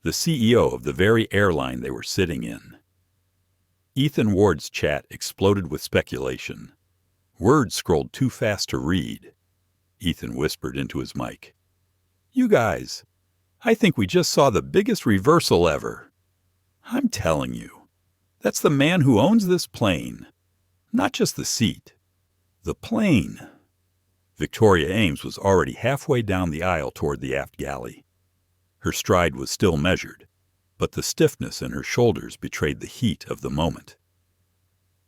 the CEO of the very airline they were sitting in. Ethan Ward's chat exploded with speculation. Words scrolled too fast to read. Ethan whispered into his mic. "You guys, I think we just saw the biggest reversal ever. I'm telling you, that's the man who owns this plane. Not just the seat. The plane." Victoria Ames was already halfway down the aisle toward the aft galley. Her stride was still measured, but the stiffness in her shoulders betrayed the heat of the moment.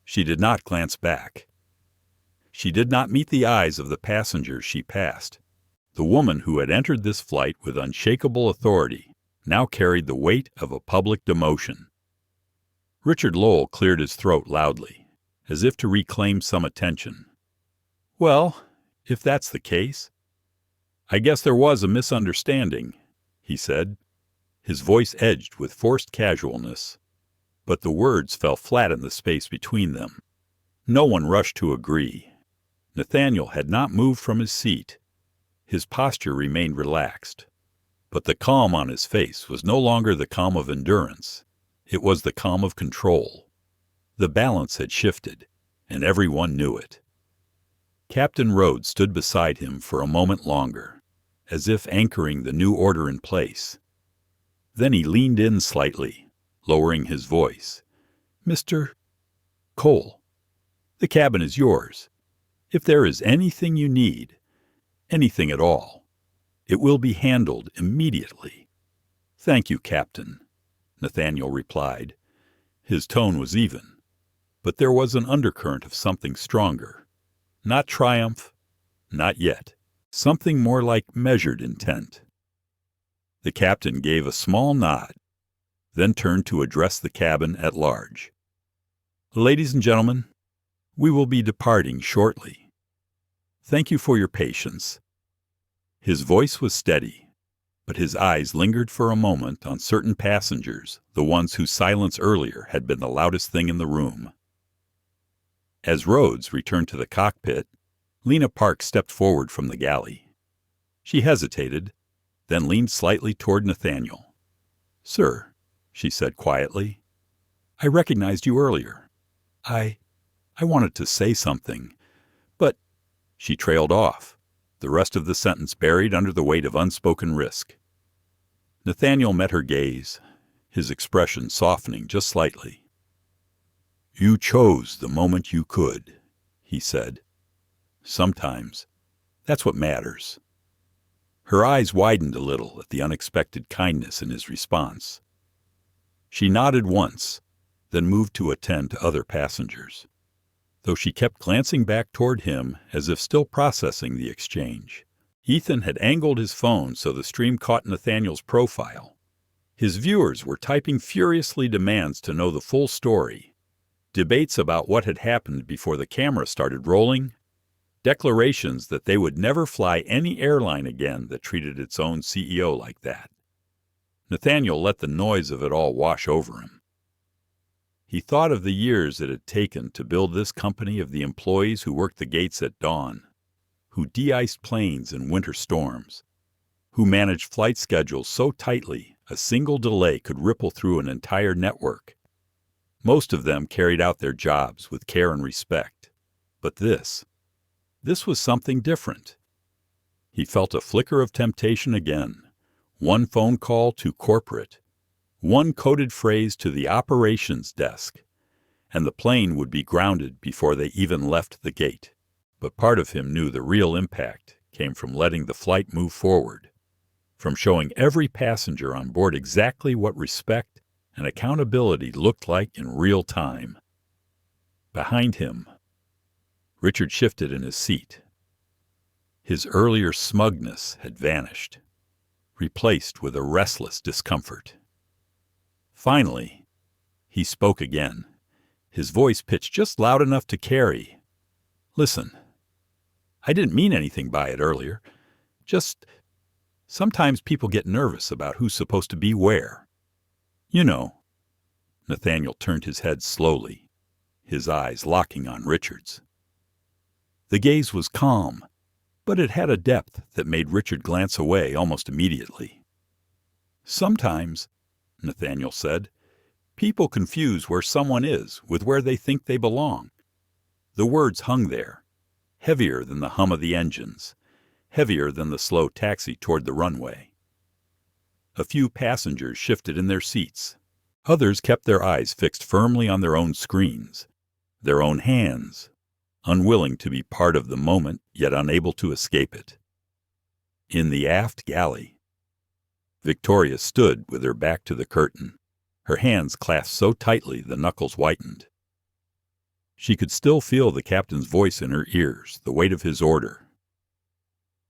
She did not glance back. She did not meet the eyes of the passengers she passed. The woman who had entered this flight with unshakable authority now carried the weight of a public demotion. Richard Lowell cleared his throat loudly, as if to reclaim some attention. "Well, if that's the case, I guess there was a misunderstanding," he said. His voice edged with forced casualness, but the words fell flat in the space between them. No one rushed to agree. Nathaniel had not moved from his seat. His posture remained relaxed, but the calm on his face was no longer the calm of endurance. It was the calm of control. The balance had shifted, and everyone knew it. Captain Rhodes stood beside him for a moment longer, as if anchoring the new order in place. Then he leaned in slightly, lowering his voice. "Mr. Cole, the cabin is yours. If there is anything you need, anything at all, it will be handled immediately." "Thank you, Captain," Nathaniel replied, His tone was even, but there was an undercurrent of something stronger. Not triumph, not yet. Something more like measured intent. The captain gave a small nod, then turned to address the cabin at large. Ladies and gentlemen, we will be departing shortly. Thank you for your patience. His voice was steady, but his eyes lingered for a moment on certain passengers, the ones whose silence earlier had been the loudest thing in the room. As Rhodes returned to the cockpit, Lena Park stepped forward from the galley. She hesitated, then leaned slightly toward Nathaniel. "Sir," she said quietly, "I recognized you earlier. I wanted to say something, but—" She trailed off, the rest of the sentence buried under the weight of unspoken risk. Nathaniel met her gaze, his expression softening just slightly. "You chose the moment you could," he said. "Sometimes that's what matters." Her eyes widened a little at the unexpected kindness in his response. She nodded once, then moved to attend to other passengers, though she kept glancing back toward him as if still processing the exchange. Ethan had angled his phone so the stream caught Nathaniel's profile. His viewers were typing furiously demands to know the full story, debates about what had happened before the camera started rolling, declarations that they would never fly any airline again that treated its own CEO like that. Nathaniel let the noise of it all wash over him. He thought of the years it had taken to build this company of the employees who worked the gates at dawn, who de-iced planes in winter storms, who managed flight schedules so tightly a single delay could ripple through an entire network. Most of them carried out their jobs with care and respect. But this was something different. He felt a flicker of temptation again. One phone call to corporate, one coded phrase to the operations desk, and the plane would be grounded before they even left the gate. But part of him knew the real impact came from letting the flight move forward, from showing every passenger on board exactly what respect and accountability looked like in real time. Behind him, Richard shifted in his seat. His earlier smugness had vanished, replaced with a restless discomfort. Finally, he spoke again, his voice pitched just loud enough to carry. "Listen, I didn't mean anything by it earlier. Just sometimes people get nervous about who's supposed to be where. You know." Nathaniel turned his head slowly, his eyes locking on Richard's. The gaze was calm, but it had a depth that made Richard glance away almost immediately. "Sometimes," Nathaniel said, "people confuse where someone is with where they think they belong." The words hung there, heavier than the hum of the engines, heavier than the slow taxi toward the runway. A few passengers shifted in their seats. Others kept their eyes fixed firmly on their own screens, their own hands, unwilling to be part of the moment, yet unable to escape it. In the aft galley, Victoria stood with her back to the curtain, her hands clasped so tightly the knuckles whitened. She could still feel the captain's voice in her ears, the weight of his order.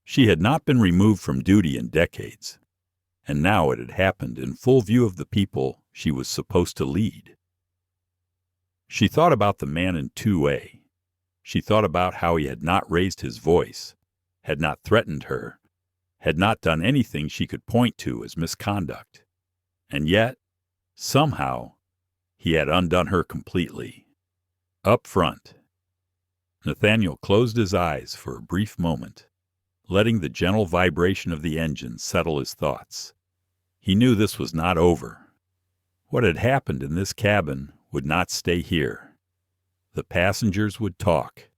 She had not been removed from duty in decades, and now it had happened in full view of the people she was supposed to lead. She thought about the man in 2A. She thought about how he had not raised his voice, had not threatened her, had not done anything she could point to as misconduct. And yet, somehow, he had undone her completely. Up front, Nathaniel closed his eyes for a brief moment, letting the gentle vibration of the engine settle his thoughts. He knew this was not over. What had happened in this cabin would not stay here. The passengers would talk.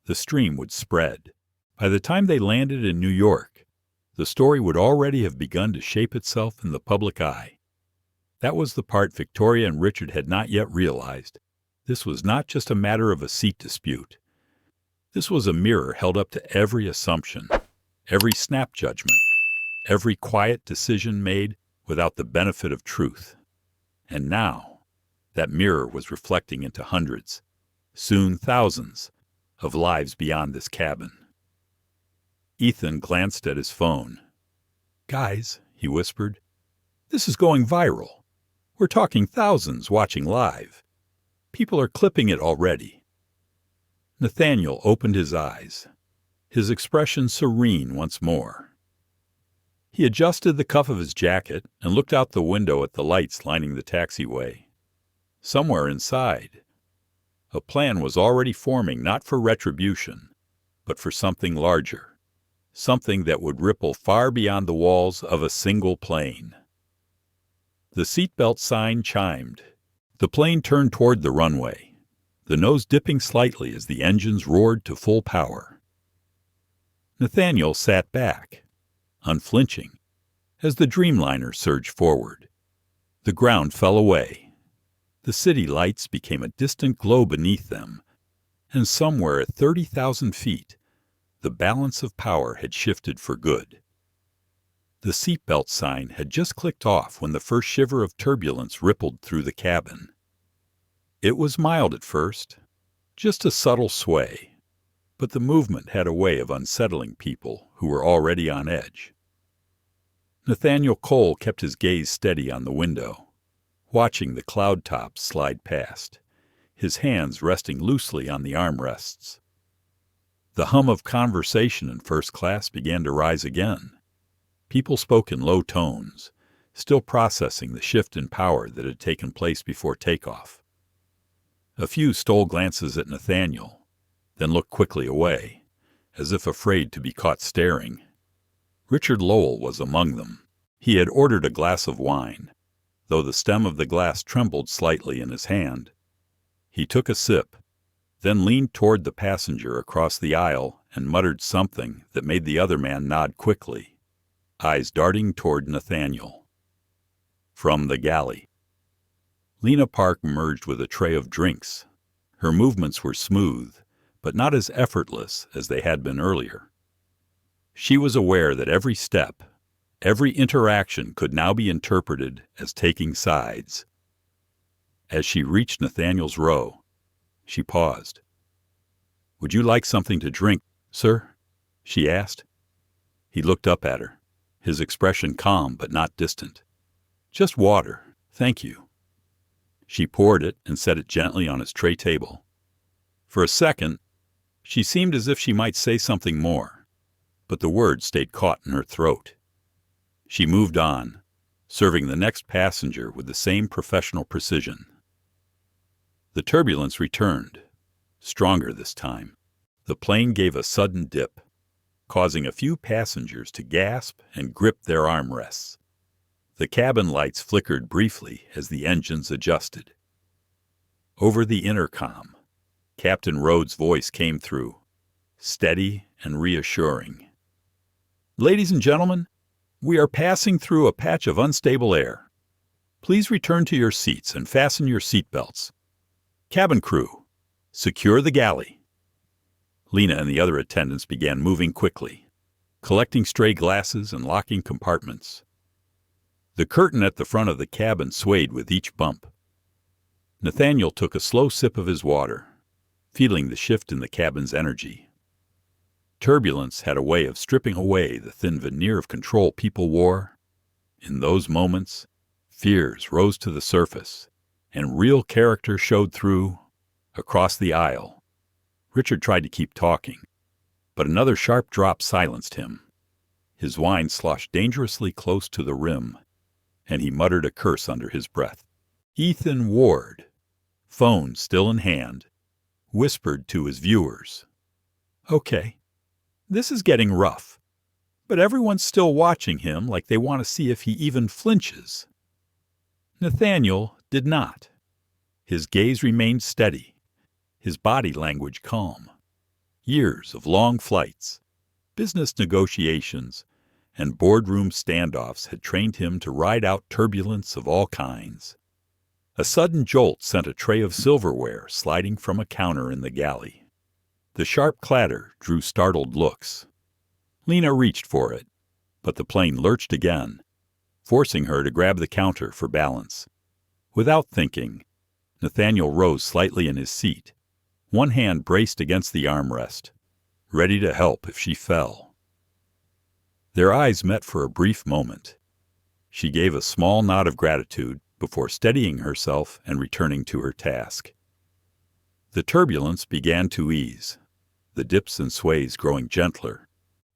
The stream would spread. By the time they landed in New York, the story would already have begun to shape itself in the public eye. That was the part Victoria and Richard had not yet realized. This was not just a matter of a seat dispute. This was a mirror held up to every assumption, every snap judgment, every quiet decision made without the benefit of truth. And now, That mirror was reflecting into hundreds, soon thousands, of lives beyond this cabin. Ethan glanced at his phone. "Guys," he whispered, "this is going viral. We're talking thousands watching live. People are clipping it already." Nathaniel opened his eyes, his expression serene once more. He adjusted the cuff of his jacket and looked out the window at the lights lining the taxiway. Somewhere inside, a plan was already forming, not for retribution, but for something larger, something that would ripple far beyond the walls of a single plane. The seatbelt sign chimed. The plane turned toward the runway, the nose dipping slightly as the engines roared to full power. Nathaniel sat back, unflinching, as the Dreamliner surged forward. The ground fell away. The city lights became a distant glow beneath them, and somewhere at 30,000 feet, the balance of power had shifted for good. The seatbelt sign had just clicked off when the first shiver of turbulence rippled through the cabin. It was mild at first, just a subtle sway, but the movement had a way of unsettling people who were already on edge. Nathaniel Cole kept his gaze steady on the window, watching the cloud tops slide past, his hands resting loosely on the armrests. The hum of conversation in first class began to rise again. People spoke in low tones, still processing the shift in power that had taken place before takeoff. A few stole glances at Nathaniel, then looked quickly away, as if afraid to be caught staring. Richard Lowell was among them. He had ordered a glass of wine, though the stem of the glass trembled slightly in his hand. He took a sip, then leaned toward the passenger across the aisle and muttered something that made the other man nod quickly, eyes darting toward Nathaniel. From the galley. Lena Park emerged with a tray of drinks. Her movements were smooth, but not as effortless as they had been earlier. She was aware that every step, every interaction could now be interpreted as taking sides. As she reached Nathaniel's row, she paused. "Would you like something to drink, sir?" she asked. He looked up at her, his expression calm but not distant. "Just water, thank you." She poured it and set it gently on his tray table. For a second, she seemed as if she might say something more, but the words stayed caught in her throat. She moved on, serving the next passenger with the same professional precision. The turbulence returned, stronger this time. The plane gave a sudden dip, causing a few passengers to gasp and grip their armrests. The cabin lights flickered briefly as the engines adjusted. Over the intercom, Captain Rhodes' voice came through, steady and reassuring. "Ladies and gentlemen, we are passing through a patch of unstable air. Please return to your seats and fasten your seatbelts. Cabin crew, secure the galley." Lena and the other attendants began moving quickly, collecting stray glasses and locking compartments. The curtain at the front of the cabin swayed with each bump. Nathaniel took a slow sip of his water, feeling the shift in the cabin's energy. Turbulence had a way of stripping away the thin veneer of control people wore. In those moments, fears rose to the surface, and real character showed through. Across the aisle, Richard tried to keep talking, but another sharp drop silenced him. His wine sloshed dangerously close to the rim, and he muttered a curse under his breath. Ethan Ward, phone still in hand, whispered to his viewers, "Okay, this is getting rough, but everyone's still watching him like they want to see if he even flinches." Nathaniel did not. His gaze remained steady, his body language calm. Years of long flights, business negotiations, and boardroom standoffs had trained him to ride out turbulence of all kinds. A sudden jolt sent a tray of silverware sliding from a counter in the galley. The sharp clatter drew startled looks. Lena reached for it, but the plane lurched again, forcing her to grab the counter for balance. Without thinking, Nathaniel rose slightly in his seat. One hand braced against the armrest, ready to help if she fell. Their eyes met for a brief moment. She gave a small nod of gratitude before steadying herself and returning to her task. The turbulence began to ease, the dips and sways growing gentler,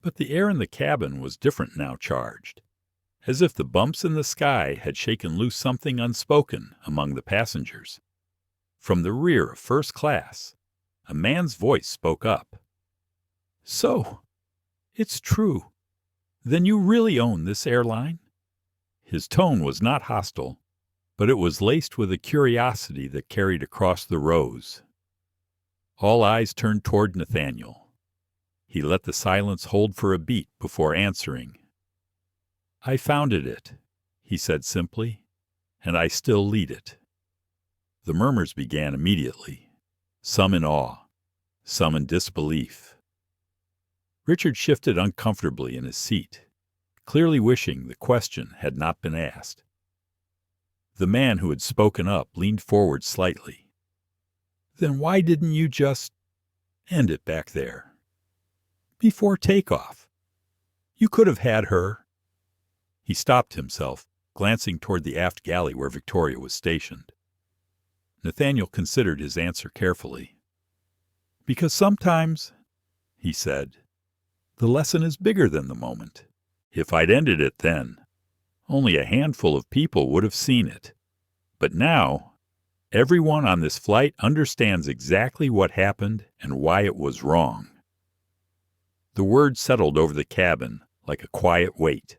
but the air in the cabin was different now, charged, as if the bumps in the sky had shaken loose something unspoken among the passengers. From the rear of first class, a man's voice spoke up. "So, it's true. Then you really own this airline?" His tone was not hostile, but it was laced with a curiosity that carried across the rows. All eyes turned toward Nathaniel. He let the silence hold for a beat before answering. "I founded it," he said simply, "and I still lead it." The murmurs began immediately, some in awe, some in disbelief. Richard shifted uncomfortably in his seat, clearly wishing the question had not been asked. The man who had spoken up leaned forward slightly. "Then why didn't you just end it back there? Before takeoff? You could have had her." He stopped himself, glancing toward the aft galley where Victoria was stationed. Nathaniel considered his answer carefully. "Because sometimes," he said, "the lesson is bigger than the moment. If I'd ended it then, only a handful of people would have seen it. But now, everyone on this flight understands exactly what happened and why it was wrong." The word settled over the cabin like a quiet weight.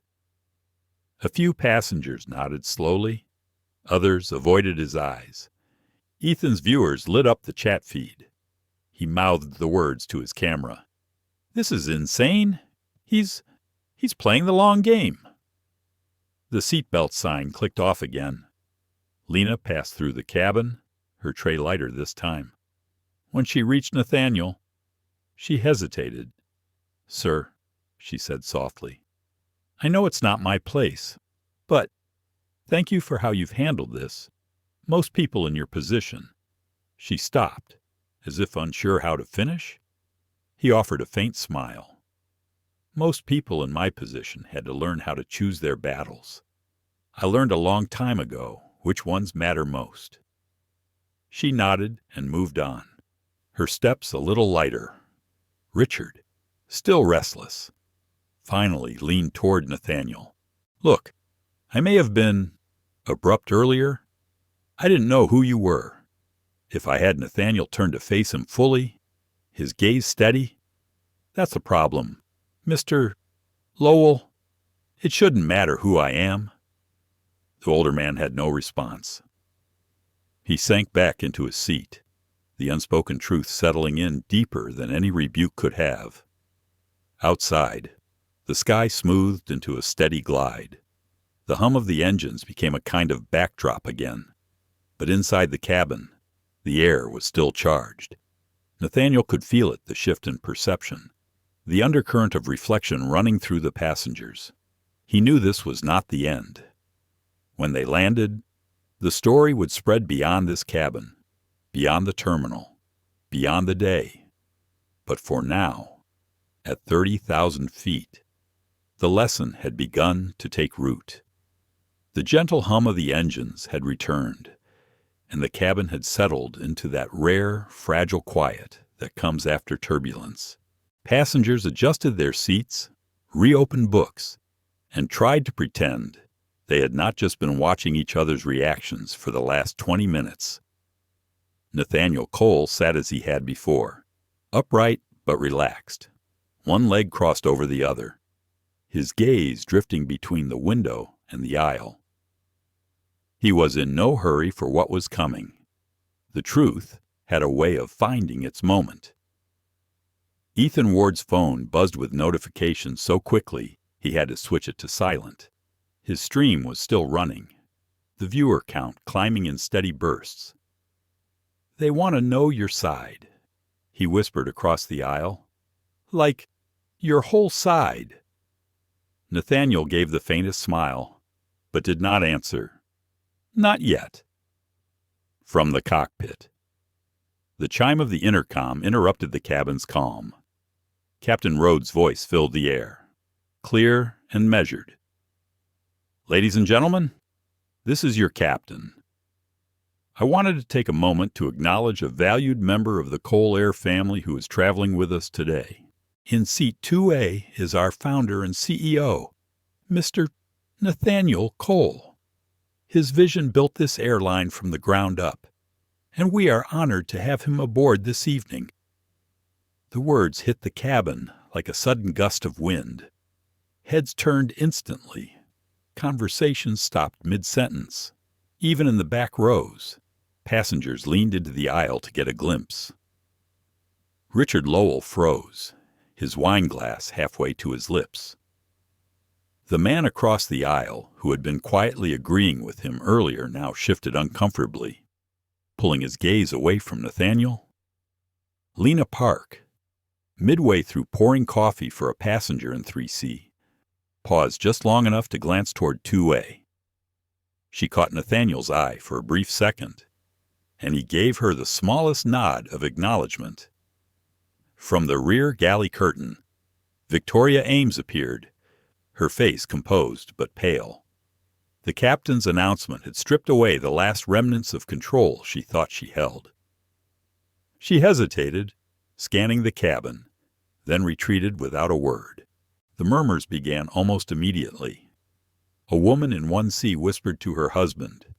A few passengers nodded slowly. Others avoided his eyes. Ethan's viewers lit up the chat feed. He mouthed the words to his camera. "This is insane. He's playing the long game." The seatbelt sign clicked off again. Lena passed through the cabin, her tray lighter this time. When she reached Nathaniel, she hesitated. "Sir," she said softly, "I know it's not my place, but thank you for how you've handled this. Most people in your position—" She stopped, as if unsure how to finish. He offered a faint smile. "Most people in my position had to learn how to choose their battles. I learned a long time ago which ones matter most." She nodded and moved on, her steps a little lighter. Richard, still restless, finally leaned toward Nathaniel. "Look, I may have been abrupt earlier. I didn't know who you were." If I had Nathaniel turn to face him fully, his gaze steady, "That's the problem. Mr. Lowell, it shouldn't matter who I am." The older man had no response. He sank back into his seat, the unspoken truth settling in deeper than any rebuke could have. Outside, the sky smoothed into a steady glide. The hum of the engines became a kind of backdrop again. But inside the cabin, the air was still charged. Nathaniel could feel it, the shift in perception, the undercurrent of reflection running through the passengers. He knew this was not the end. When they landed, the story would spread beyond this cabin, beyond the terminal, beyond the day. But for now, at 30,000 feet, the lesson had begun to take root. The gentle hum of the engines had returned, and the cabin had settled into that rare, fragile quiet that comes after turbulence. Passengers adjusted their seats, reopened books, and tried to pretend they had not just been watching each other's reactions for the last 20 minutes. Nathaniel Cole sat as he had before, upright but relaxed, one leg crossed over the other, his gaze drifting between the window and the aisle. He was in no hurry for what was coming. The truth had a way of finding its moment. Ethan Ward's phone buzzed with notifications so quickly he had to switch it to silent. His stream was still running, the viewer count climbing in steady bursts. "They want to know your side," he whispered across the aisle. "Like, your whole side." Nathaniel gave the faintest smile, but did not answer. "Not yet." From the cockpit. The chime of the intercom interrupted the cabin's calm. Captain Rhodes' voice filled the air, clear and measured. "Ladies and gentlemen, this is your captain. I wanted to take a moment to acknowledge a valued member of the Cole Air family who is traveling with us today. In seat 2A is our founder and CEO, Mr. Nathaniel Cole. His vision built this airline from the ground up, and we are honored to have him aboard this evening." The words hit the cabin like a sudden gust of wind. Heads turned instantly. Conversation stopped mid-sentence. Even in the back rows, passengers leaned into the aisle to get a glimpse. Richard Lowell froze, his wine glass halfway to his lips. The man across the aisle, who had been quietly agreeing with him earlier, now shifted uncomfortably, pulling his gaze away from Nathaniel. Lena Park, midway through pouring coffee for a passenger in 3C, paused just long enough to glance toward 2A. She caught Nathaniel's eye for a brief second, and he gave her the smallest nod of acknowledgement. From the rear galley curtain, Victoria Ames appeared, her face composed but pale. The captain's announcement had stripped away the last remnants of control she thought she held. She hesitated, scanning the cabin, then retreated without a word. The murmurs began almost immediately. A woman in 1C whispered to her husband,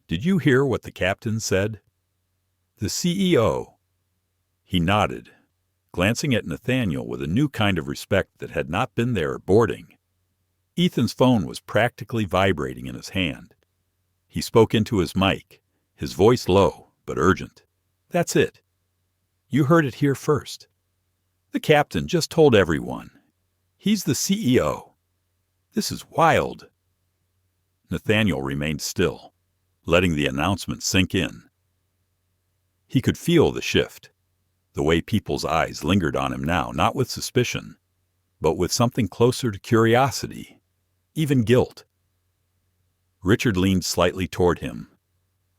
"Did you hear what the captain said?" "The CEO." He nodded, glancing at Nathaniel with a new kind of respect that had not been there at boarding. Ethan's phone was practically vibrating in his hand. He spoke into his mic, his voice low but urgent. "That's it. You heard it here first. The captain just told everyone. He's the CEO. This is wild." Nathaniel remained still, letting the announcement sink in. He could feel the shift, the way people's eyes lingered on him now, not with suspicion, but with something closer to curiosity, even guilt. Richard leaned slightly toward him.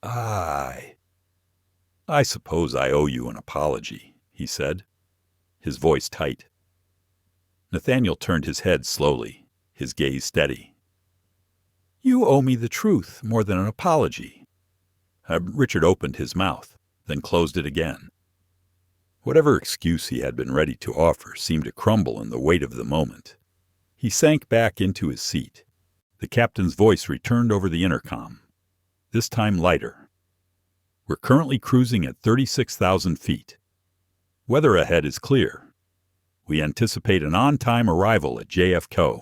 I suppose I owe you an apology," he said, his voice tight. Nathaniel turned his head slowly, his gaze steady. "You owe me the truth more than an apology." Richard opened his mouth, then closed it again. Whatever excuse he had been ready to offer seemed to crumble in the weight of the moment. He sank back into his seat. The captain's voice returned over the intercom, this time lighter. "We're currently cruising at 36,000 feet. Weather ahead is clear. We anticipate an on-time arrival at JFK."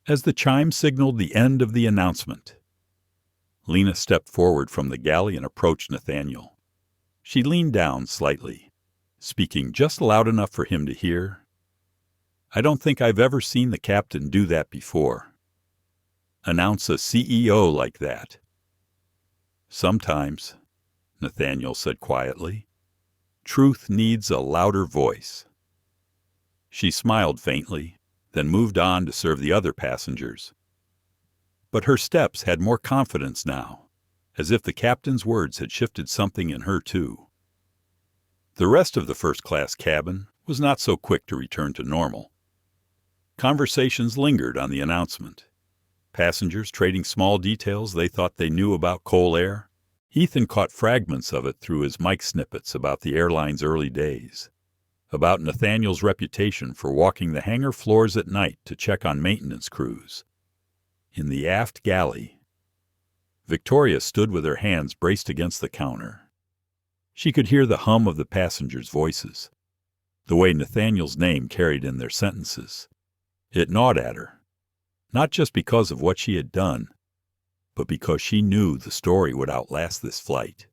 As the chime signaled the end of the announcement, Lena stepped forward from the galley and approached Nathaniel. She leaned down slightly, speaking just loud enough for him to hear. "I don't think I've ever seen the captain do that before. Announce a CEO like that." "Sometimes," Nathaniel said quietly, "truth needs a louder voice." She smiled faintly, then moved on to serve the other passengers. But her steps had more confidence now, as if the captain's words had shifted something in her too. The rest of the first-class cabin was not so quick to return to normal. Conversations lingered on the announcement. Passengers trading small details they thought they knew about Cole Air. Ethan caught fragments of it through his mic snippets about the airline's early days, about Nathaniel's reputation for walking the hangar floors at night to check on maintenance crews. In the aft galley, Victoria stood with her hands braced against the counter. She could hear the hum of the passengers' voices, the way Nathaniel's name carried in their sentences. It gnawed at her, not just because of what she had done, but because she knew the story would outlast this flight.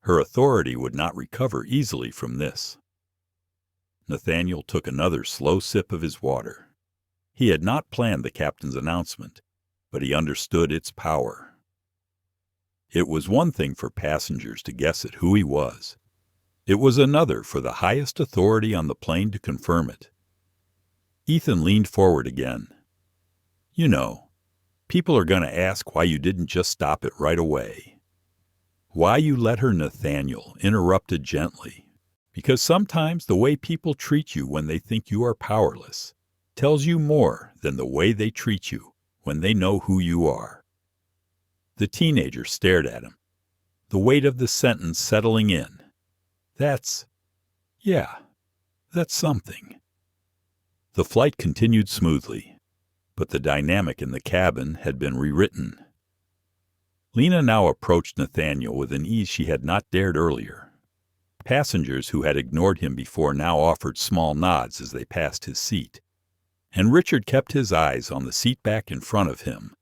Her authority would not recover easily from this. Nathaniel took another slow sip of his water. He had not planned the captain's announcement, but he understood its power. It was one thing for passengers to guess at who he was. It was another for the highest authority on the plane to confirm it. Ethan leaned forward again. "You know, people are going to ask why you didn't just stop it right away." Why you let her, Nathaniel interrupted gently. Because sometimes the way people treat you when they think you are powerless tells you more than the way they treat you when they know who you are. The teenager stared at him, the weight of the sentence settling in. That's something. The flight continued smoothly, but the dynamic in the cabin had been rewritten. Lena now approached Nathaniel with an ease she had not dared earlier. Passengers who had ignored him before now offered small nods as they passed his seat, and Richard kept his eyes on the seat back in front of him,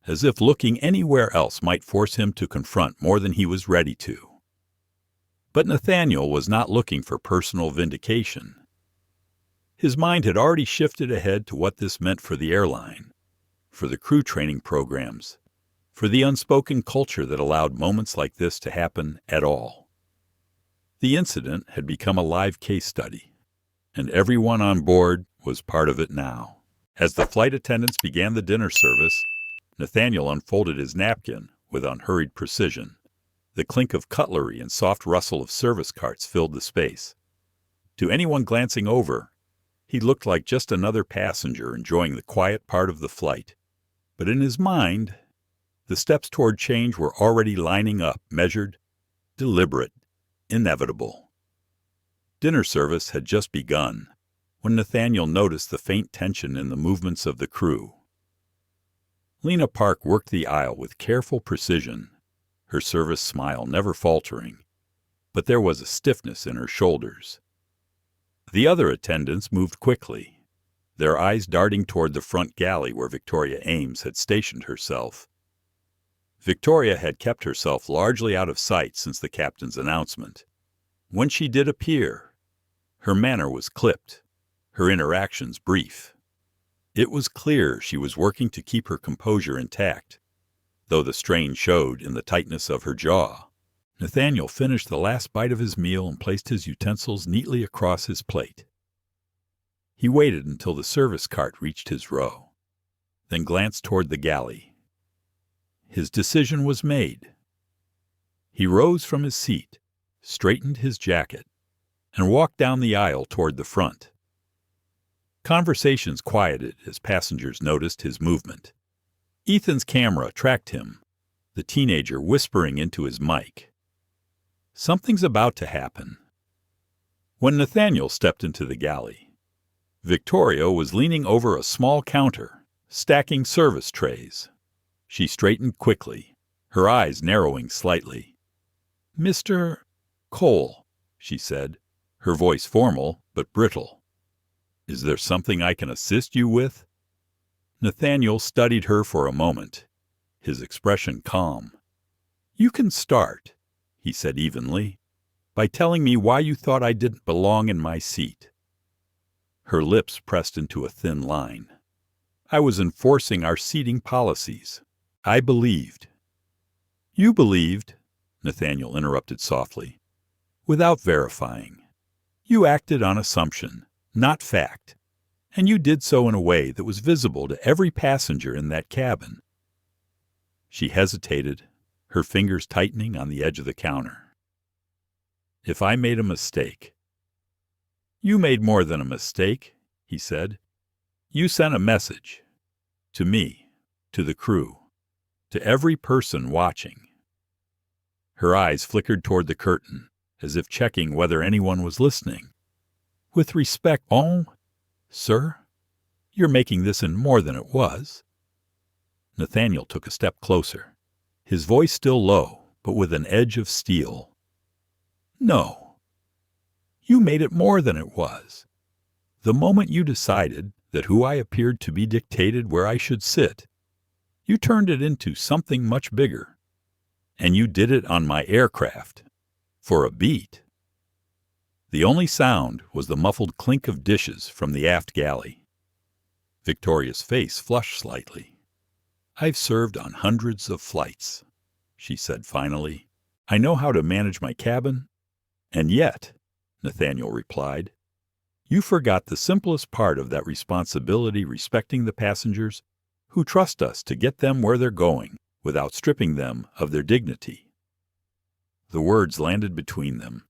as if looking anywhere else might force him to confront more than he was ready to. But Nathaniel was not looking for personal vindication. His mind had already shifted ahead to what this meant for the airline, for the crew training programs, for the unspoken culture that allowed moments like this to happen at all. The incident had become a live case study, and everyone on board was part of it now. As the flight attendants began the dinner service, Nathaniel unfolded his napkin with unhurried precision. The clink of cutlery and soft rustle of service carts filled the space. To anyone glancing over, he looked like just another passenger enjoying the quiet part of the flight. But in his mind, the steps toward change were already lining up, measured, deliberate, inevitable. Dinner service had just begun when Nathaniel noticed the faint tension in the movements of the crew. Lena Park worked the aisle with careful precision, her service smile never faltering, but there was a stiffness in her shoulders. The other attendants moved quickly, their eyes darting toward the front galley where Victoria Ames had stationed herself. Victoria had kept herself largely out of sight since the captain's announcement. When she did appear, her manner was clipped, her interactions brief. It was clear she was working to keep her composure intact, though the strain showed in the tightness of her jaw. Nathaniel finished the last bite of his meal and placed his utensils neatly across his plate. He waited until the service cart reached his row, then glanced toward the galley. His decision was made. He rose from his seat, straightened his jacket, and walked down the aisle toward the front. Conversations quieted as passengers noticed his movement. Ethan's camera tracked him, the teenager whispering into his mic. Something's about to happen. When Nathaniel stepped into the galley, Victoria was leaning over a small counter, stacking service trays. She straightened quickly, her eyes narrowing slightly. "Mr. Cole," she said, her voice formal but brittle. "Is there something I can assist you with?" Nathaniel studied her for a moment, his expression calm. "You can start," he said evenly, "by telling me why you thought I didn't belong in my seat." Her lips pressed into a thin line. "I was enforcing our seating policies. I believed." "You believed," Nathaniel interrupted softly, "without verifying. You acted on assumption, not fact, and you did so in a way that was visible to every passenger in that cabin." She hesitated, her fingers tightening on the edge of the counter. "If I made a mistake—" "You made more than a mistake," he said. "You sent a message. To me, to the crew, to every person watching." Her eyes flickered toward the curtain, as if checking whether anyone was listening. "With respect, sir, you're making this in more than it was." Nathaniel took a step closer, his voice still low, but with an edge of steel. "No. You made it more than it was. The moment you decided that who I appeared to be dictated where I should sit, you turned it into something much bigger. And you did it on my aircraft. For a beat." The only sound was the muffled clink of dishes from the aft galley. Victoria's face flushed slightly. "I've served on hundreds of flights," she said finally. "I know how to manage my cabin." "And yet," Nathaniel replied, "you forgot the simplest part of that responsibility, respecting the passengers who trust us to get them where they're going without stripping them of their dignity." The words landed between them,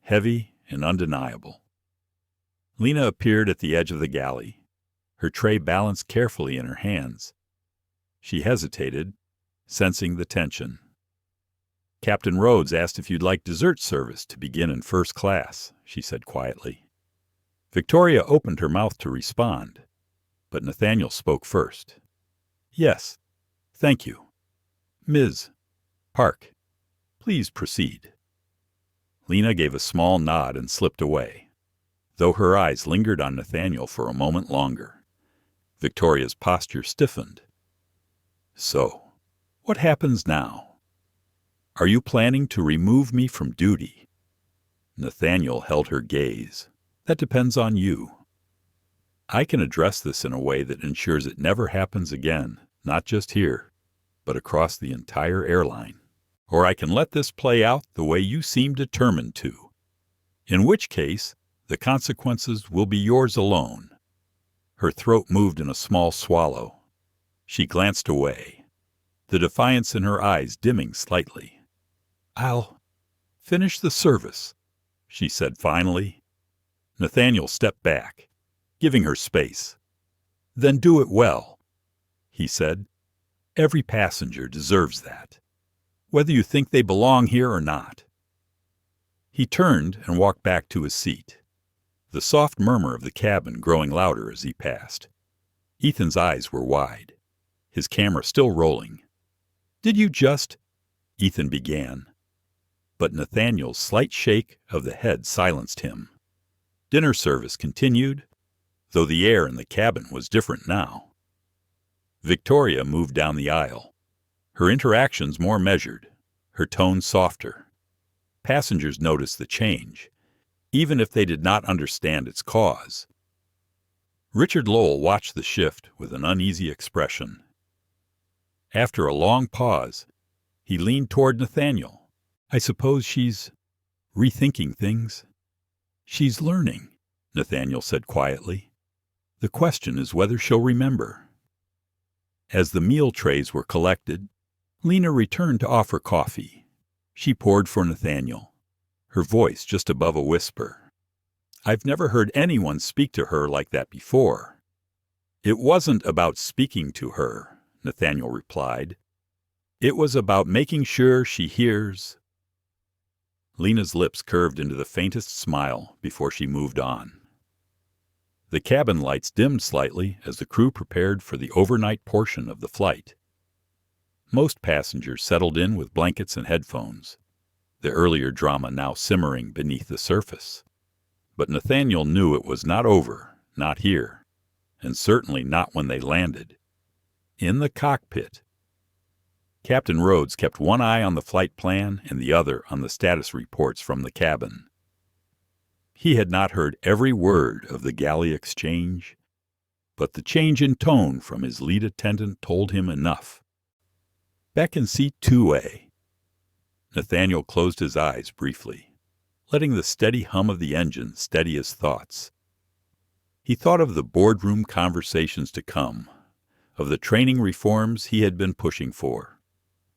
heavy and undeniable. Lena appeared at the edge of the galley, her tray balanced carefully in her hands. She hesitated, sensing the tension. "Captain Rhodes asked if you'd like dessert service to begin in first class," she said quietly. Victoria opened her mouth to respond, but Nathaniel spoke first. "Yes, thank you. Ms. Park, please proceed." Lena gave a small nod and slipped away, though her eyes lingered on Nathaniel for a moment longer. Victoria's posture stiffened. "So, what happens now? Are you planning to remove me from duty?" Nathaniel held her gaze. "That depends on you. I can address this in a way that ensures it never happens again, not just here, but across the entire airline. Or I can let this play out the way you seem determined to, in which case the consequences will be yours alone." Her throat moved in a small swallow. She glanced away, the defiance in her eyes dimming slightly. "I'll finish the service," she said finally. Nathaniel stepped back, giving her space. "Then do it well," he said. "Every passenger deserves that, whether you think they belong here or not." He turned and walked back to his seat, the soft murmur of the cabin growing louder as he passed. Ethan's eyes were wide, his camera still rolling. "Did you just—" Ethan began, but Nathaniel's slight shake of the head silenced him. Dinner service continued, though the air in the cabin was different now. Victoria moved down the aisle, her interactions more measured, her tone softer. Passengers noticed the change, even if they did not understand its cause. Richard Lowell watched the shift with an uneasy expression. After a long pause, he leaned toward Nathaniel. "I suppose she's rethinking things." "She's learning," Nathaniel said quietly. "The question is whether she'll remember." As the meal trays were collected, Lena returned to offer coffee. She poured for Nathaniel, her voice just above a whisper. "I've never heard anyone speak to her like that before." "It wasn't about speaking to her," Nathaniel replied. "It was about making sure she hears." Lena's lips curved into the faintest smile before she moved on. The cabin lights dimmed slightly as the crew prepared for the overnight portion of the flight. Most passengers settled in with blankets and headphones, the earlier drama now simmering beneath the surface. But Nathaniel knew it was not over, not here, and certainly not when they landed. In the cockpit, Captain Rhodes kept one eye on the flight plan and the other on the status reports from the cabin. He had not heard every word of the galley exchange, but the change in tone from his lead attendant told him enough. "Back in seat 2A. Nathaniel closed his eyes briefly, letting the steady hum of the engine steady his thoughts. He thought of the boardroom conversations to come, of the training reforms he had been pushing for,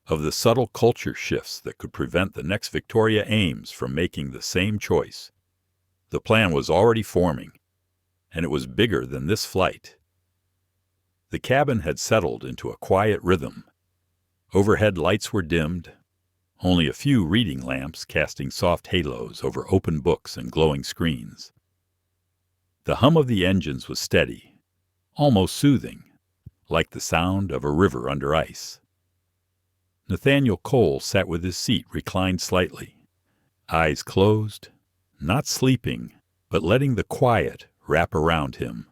of the subtle culture shifts that could prevent the next Victoria Ames from making the same choice. The plan was already forming, and it was bigger than this flight. The cabin had settled into a quiet rhythm. Overhead lights were dimmed, only a few reading lamps casting soft halos over open books and glowing screens. The hum of the engines was steady, almost soothing, like the sound of a river under ice. Nathaniel Cole sat with his seat reclined slightly, eyes closed, not sleeping, but letting the quiet wrap around him.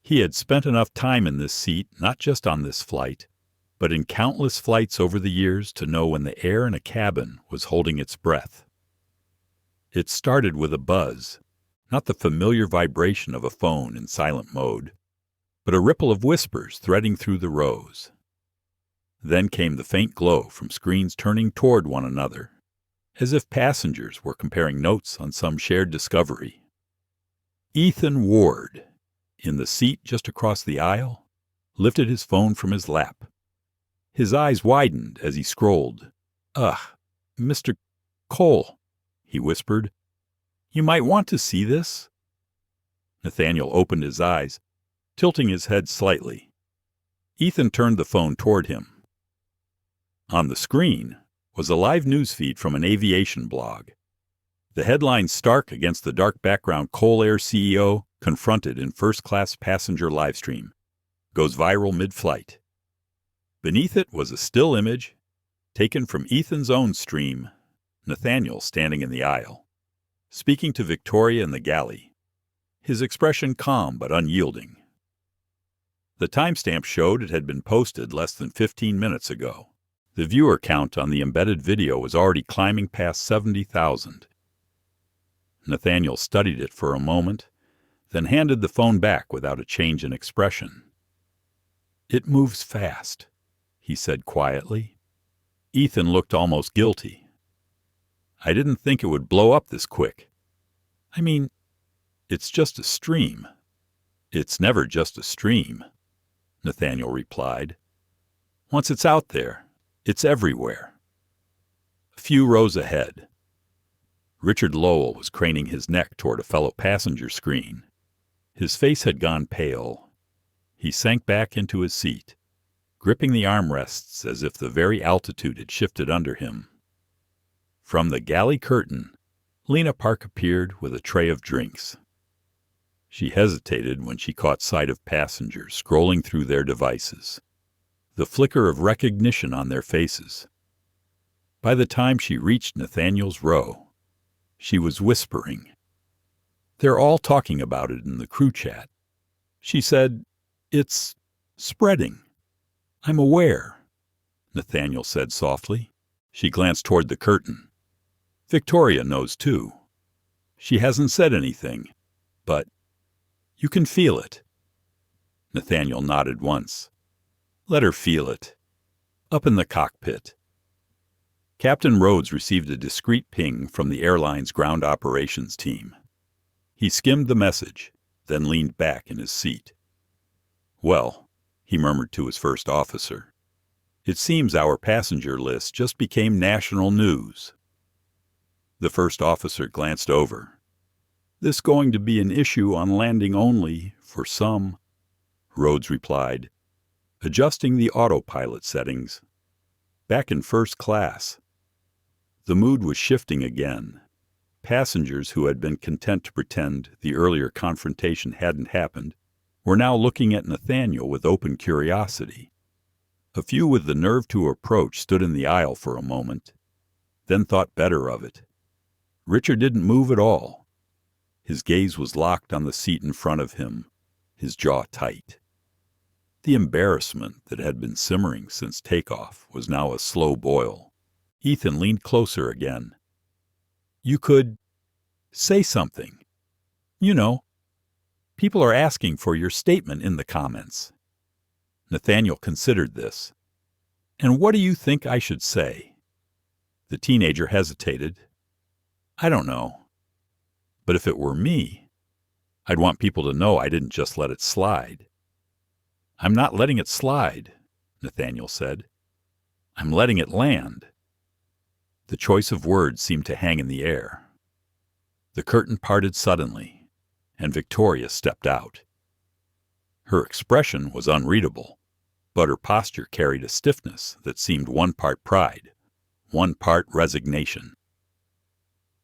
He had spent enough time in this seat, not just on this flight, but in countless flights over the years to know when the air in a cabin was holding its breath. It started with a buzz, not the familiar vibration of a phone in silent mode, but a ripple of whispers threading through the rows. Then came the faint glow from screens turning toward one another, as if passengers were comparing notes on some shared discovery. Ethan Ward, in the seat just across the aisle, lifted his phone from his lap. His eyes widened as he scrolled. Mr. Cole, he whispered. You might want to see this. Nathaniel opened his eyes, tilting his head slightly. Ethan turned the phone toward him. On the screen was a live news feed from an aviation blog. The headline stark against the dark background: Cole Air CEO confronted in first-class passenger livestream. Goes viral mid-flight. Beneath it was a still image taken from Ethan's own stream, Nathaniel standing in the aisle, speaking to Victoria in the galley, his expression calm but unyielding. The timestamp showed it had been posted less than 15 minutes ago. The viewer count on the embedded video was already climbing past 70,000. Nathaniel studied it for a moment, then handed the phone back without a change in expression. It moves fast, he said quietly. Ethan looked almost guilty. I didn't think it would blow up this quick. I mean, it's just a stream. It's never just a stream, Nathaniel replied. Once it's out there, it's everywhere. A few rows ahead, Richard Lowell was craning his neck toward a fellow passenger screen. His face had gone pale. He sank back into his seat, gripping the armrests as if the very altitude had shifted under him. From the galley curtain, Lena Park appeared with a tray of drinks. She hesitated when she caught sight of passengers scrolling through their devices, the flicker of recognition on their faces. By the time she reached Nathaniel's row, she was whispering. They're all talking about it in the crew chat. She said, It's spreading. I'm aware, Nathaniel said softly. She glanced toward the curtain. Victoria knows too. She hasn't said anything, but you can feel it. Nathaniel nodded once. Let her feel it. Up in the cockpit. Captain Rhodes received a discreet ping from the airline's ground operations team. He skimmed the message, then leaned back in his seat. Well, he murmured to his first officer, it seems our passenger list just became national news. The first officer glanced over. This going to be an issue on landing only for some, Rhodes replied, adjusting the autopilot settings. Back in first class. The mood was shifting again. Passengers who had been content to pretend the earlier confrontation hadn't happened were now looking at Nathaniel with open curiosity. A few with the nerve to approach stood in the aisle for a moment, then thought better of it. Richard didn't move at all. His gaze was locked on the seat in front of him, his jaw tight. The embarrassment that had been simmering since takeoff was now a slow boil. Ethan leaned closer again. You could say something. You know, people are asking for your statement in the comments. Nathaniel considered this. And what do you think I should say? The teenager hesitated. I don't know. But if it were me, I'd want people to know I didn't just let it slide. I'm not letting it slide, Nathaniel said. I'm letting it land. The choice of words seemed to hang in the air. The curtain parted suddenly, and Victoria stepped out. Her expression was unreadable, but her posture carried a stiffness that seemed one part pride, one part resignation.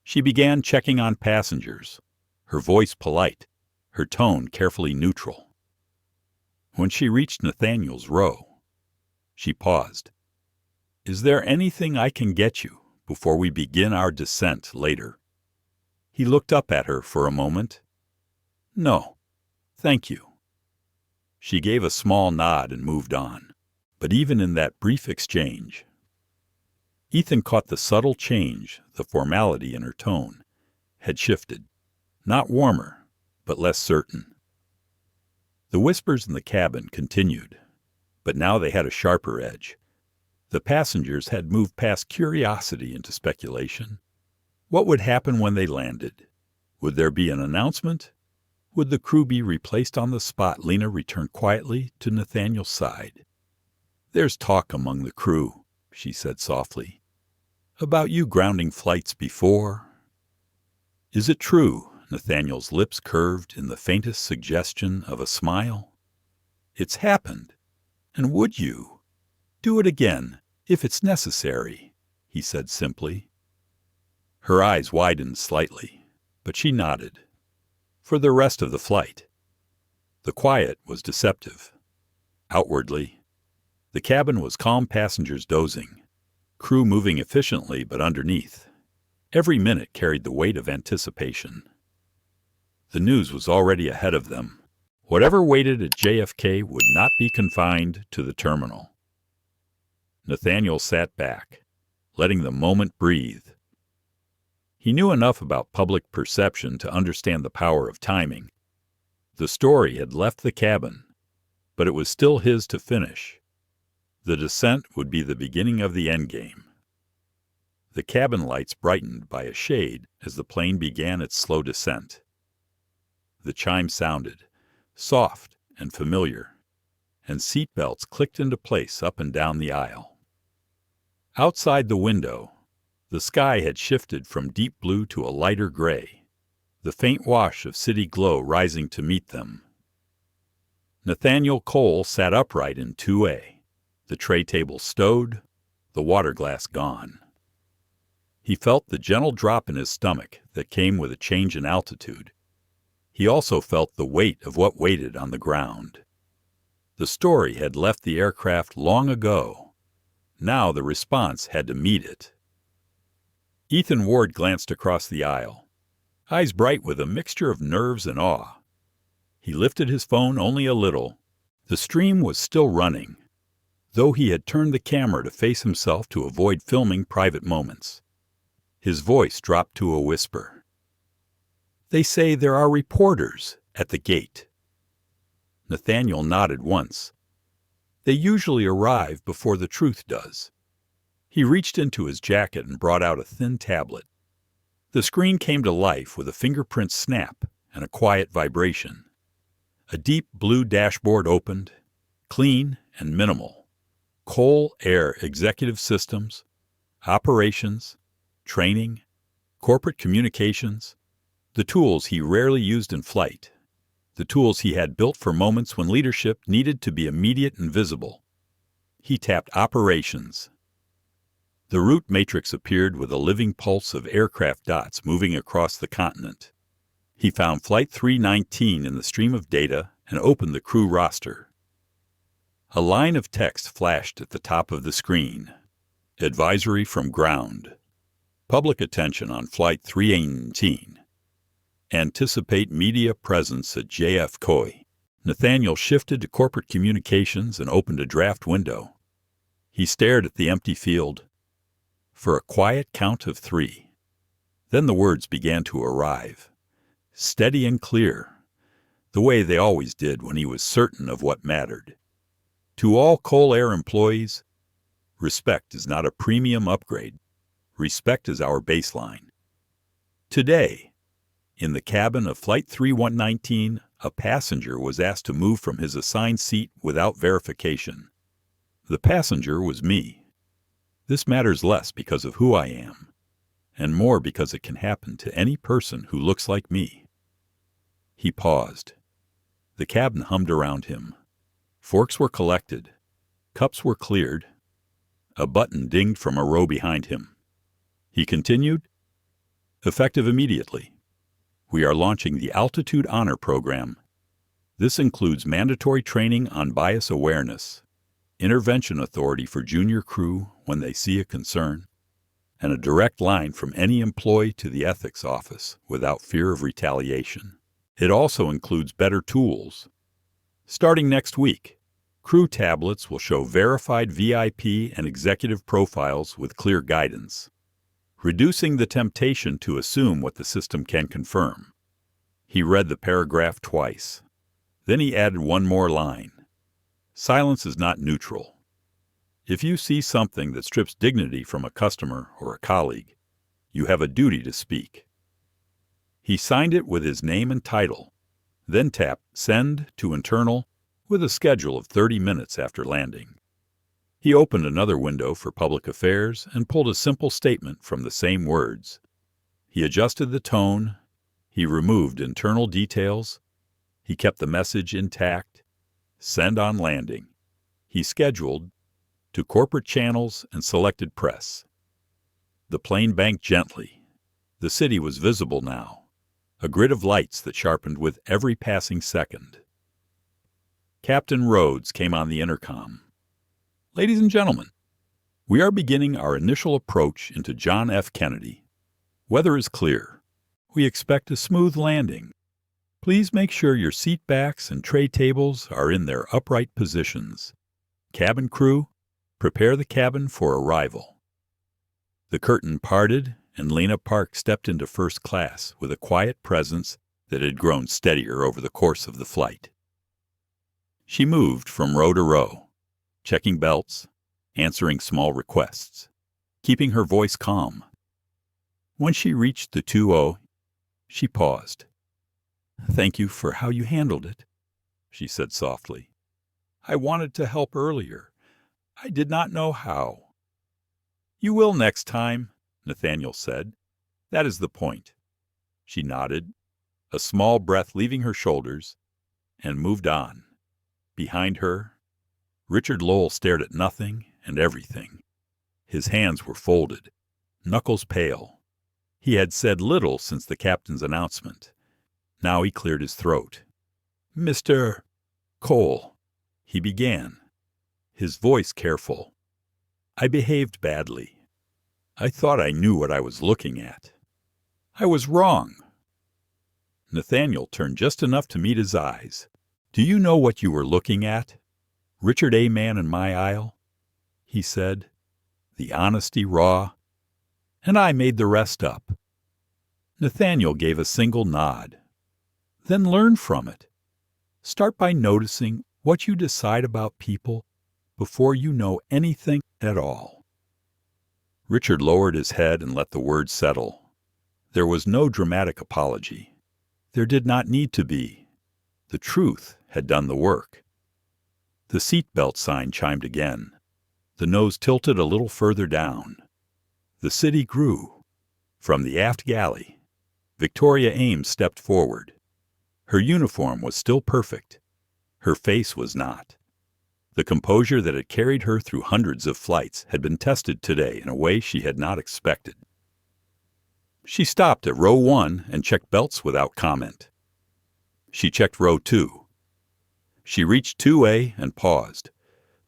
She began checking on passengers, her voice polite, her tone carefully neutral. When she reached Nathaniel's row, she paused. Is there anything I can get you before we begin our descent later? He looked up at her for a moment. No, thank you. She gave a small nod and moved on, but even in that brief exchange, Ethan caught the subtle change, the formality in her tone, had shifted, not warmer, but less certain. The whispers in the cabin continued, but now they had a sharper edge. The passengers had moved past curiosity into speculation. What would happen when they landed? Would there be an announcement? Would the crew be replaced on the spot? Lena returned quietly to Nathaniel's side. There's talk among the crew, she said softly. About you grounding flights before. Is it true? Nathaniel's lips curved in the faintest suggestion of a smile. It's happened. And would you? Do it again, if it's necessary, he said simply. Her eyes widened slightly, but she nodded. For the rest of the flight. The quiet was deceptive. Outwardly, the cabin was calm, passengers dozing, crew moving efficiently but underneath. Every minute carried the weight of anticipation. The news was already ahead of them. Whatever waited at JFK would not be confined to the terminal. Nathaniel sat back, letting the moment breathe. He knew enough about public perception to understand the power of timing. The story had left the cabin, but it was still his to finish. The descent would be the beginning of the endgame. The cabin lights brightened by a shade as the plane began its slow descent. The chime sounded, soft and familiar, and seat belts clicked into place up and down the aisle. Outside the window, the sky had shifted from deep blue to a lighter gray, the faint wash of city glow rising to meet them. Nathaniel Cole sat upright in 2A, the tray table stowed, the water glass gone. He felt the gentle drop in his stomach that came with a change in altitude. He also felt the weight of what waited on the ground. The story had left the aircraft long ago. Now the response had to meet it. Ethan Ward glanced across the aisle, eyes bright with a mixture of nerves and awe. He lifted his phone only a little. The stream was still running, though he had turned the camera to face himself to avoid filming private moments. His voice dropped to a whisper. They say there are reporters at the gate. Nathaniel nodded once. They usually arrive before the truth does. He reached into his jacket and brought out a thin tablet. The screen came to life with a fingerprint snap and a quiet vibration. A deep blue dashboard opened, clean and minimal. Cole Air Executive Systems, Operations, Training, Corporate Communications, the tools he rarely used in flight, the tools he had built for moments when leadership needed to be immediate and visible. He tapped Operations. The route matrix appeared with a living pulse of aircraft dots moving across the continent. He found Flight 319 in the stream of data and opened the crew roster. A line of text flashed at the top of the screen. Advisory from ground. Public attention on Flight 318. Anticipate media presence at JFK. Nathaniel shifted to corporate communications and opened a draft window. He stared at the empty field. For a quiet count of 3. Then the words began to arrive. Steady and clear, the way they always did when he was certain of what mattered. To all Cole Air employees, respect is not a premium upgrade. Respect is our baseline. Today, in the cabin of Flight 3119, a passenger was asked to move from his assigned seat without verification. The passenger was me. This matters less because of who I am, and more because it can happen to any person who looks like me. He paused. The cabin hummed around him. Forks were collected. Cups were cleared. A button dinged from a row behind him. He continued, effective immediately. We are launching the Altitude Honor Program. This includes mandatory training on bias awareness, intervention authority for junior crew when they see a concern, and a direct line from any employee to the ethics office without fear of retaliation. It also includes better tools. Starting next week, crew tablets will show verified VIP and executive profiles with clear guidance, reducing the temptation to assume what the system can confirm. He read the paragraph twice. Then he added one more line. Silence is not neutral. If you see something that strips dignity from a customer or a colleague, you have a duty to speak. He signed it with his name and title, then tapped Send to Internal with a schedule of 30 minutes after landing. He opened another window for public affairs and pulled a simple statement from the same words. He adjusted the tone. He removed internal details. He kept the message intact. Send on landing. He scheduled to corporate channels and selected press. The plane banked gently. The city was visible now, a grid of lights that sharpened with every passing second. Captain Rhodes came on the intercom. Ladies and gentlemen, we are beginning our initial approach into John F. Kennedy. Weather is clear. We expect a smooth landing. Please make sure your seat backs and tray tables are in their upright positions. Cabin crew, prepare the cabin for arrival. The curtain parted, and Lena Park stepped into first class with a quiet presence that had grown steadier over the course of the flight. She moved from row to row, checking belts, answering small requests, keeping her voice calm. When she reached the 2-0, she paused. "Thank you for how you handled it," she said softly. "I wanted to help earlier. I did not know how." "You will next time," Nathaniel said. "That is the point." She nodded, a small breath leaving her shoulders, and moved on. Behind her, Richard Lowell stared at nothing and everything. His hands were folded, knuckles pale. He had said little since the captain's announcement. Now he cleared his throat. "Mr. Cole," he began, his voice careful. "I behaved badly. I thought I knew what I was looking at. I was wrong." Nathaniel turned just enough to meet his eyes. "Do you know what you were looking at? Richard A. Man in my aisle?" he said, the honesty raw. "And I made the rest up." Nathaniel gave a single nod. "Then learn from it. Start by noticing what you decide about people before you know anything at all." Richard lowered his head and let the words settle. There was no dramatic apology. There did not need to be. The truth had done the work. The seatbelt sign chimed again. The nose tilted a little further down. The city grew. From the aft galley, Victoria Ames stepped forward. Her uniform was still perfect. Her face was not. The composure that had carried her through hundreds of flights had been tested today in a way she had not expected. She stopped at row 1 and checked belts without comment. She checked row 2. She reached 2A and paused.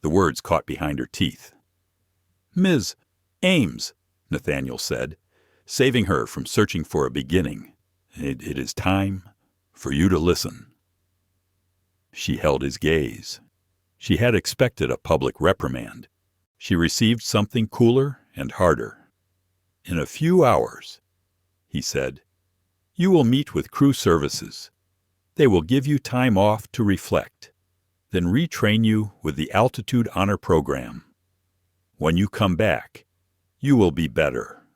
The words caught behind her teeth. "Ms. Ames," Nathaniel said, saving her from searching for a beginning. It is time for you to listen." She held his gaze. She had expected a public reprimand. She received something cooler and harder. "In a few hours," he said, "you will meet with crew services. They will give you time off to reflect, then retrain you with the Altitude Honor Program. When you come back, you will be better.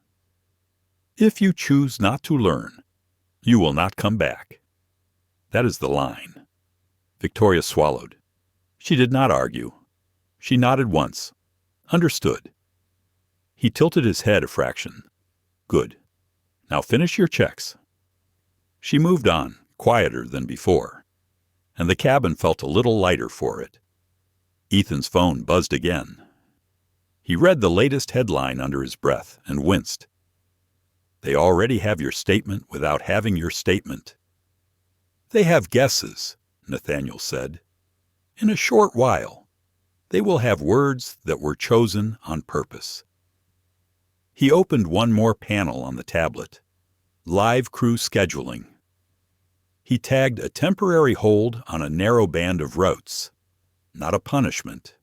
If you choose not to learn, you will not come back." That is the line. Victoria swallowed. She did not argue. She nodded once. Understood. He tilted his head a fraction. "Good. Now finish your checks." She moved on, quieter than before, and the cabin felt a little lighter for it. Ethan's phone buzzed again. He read the latest headline under his breath and winced. "They already have your statement without having your statement." "They have guesses," Nathaniel said. "In a short while, they will have words that were chosen on purpose." He opened one more panel on the tablet. Live crew scheduling. He tagged a temporary hold on a narrow band of routes. Not a punishment.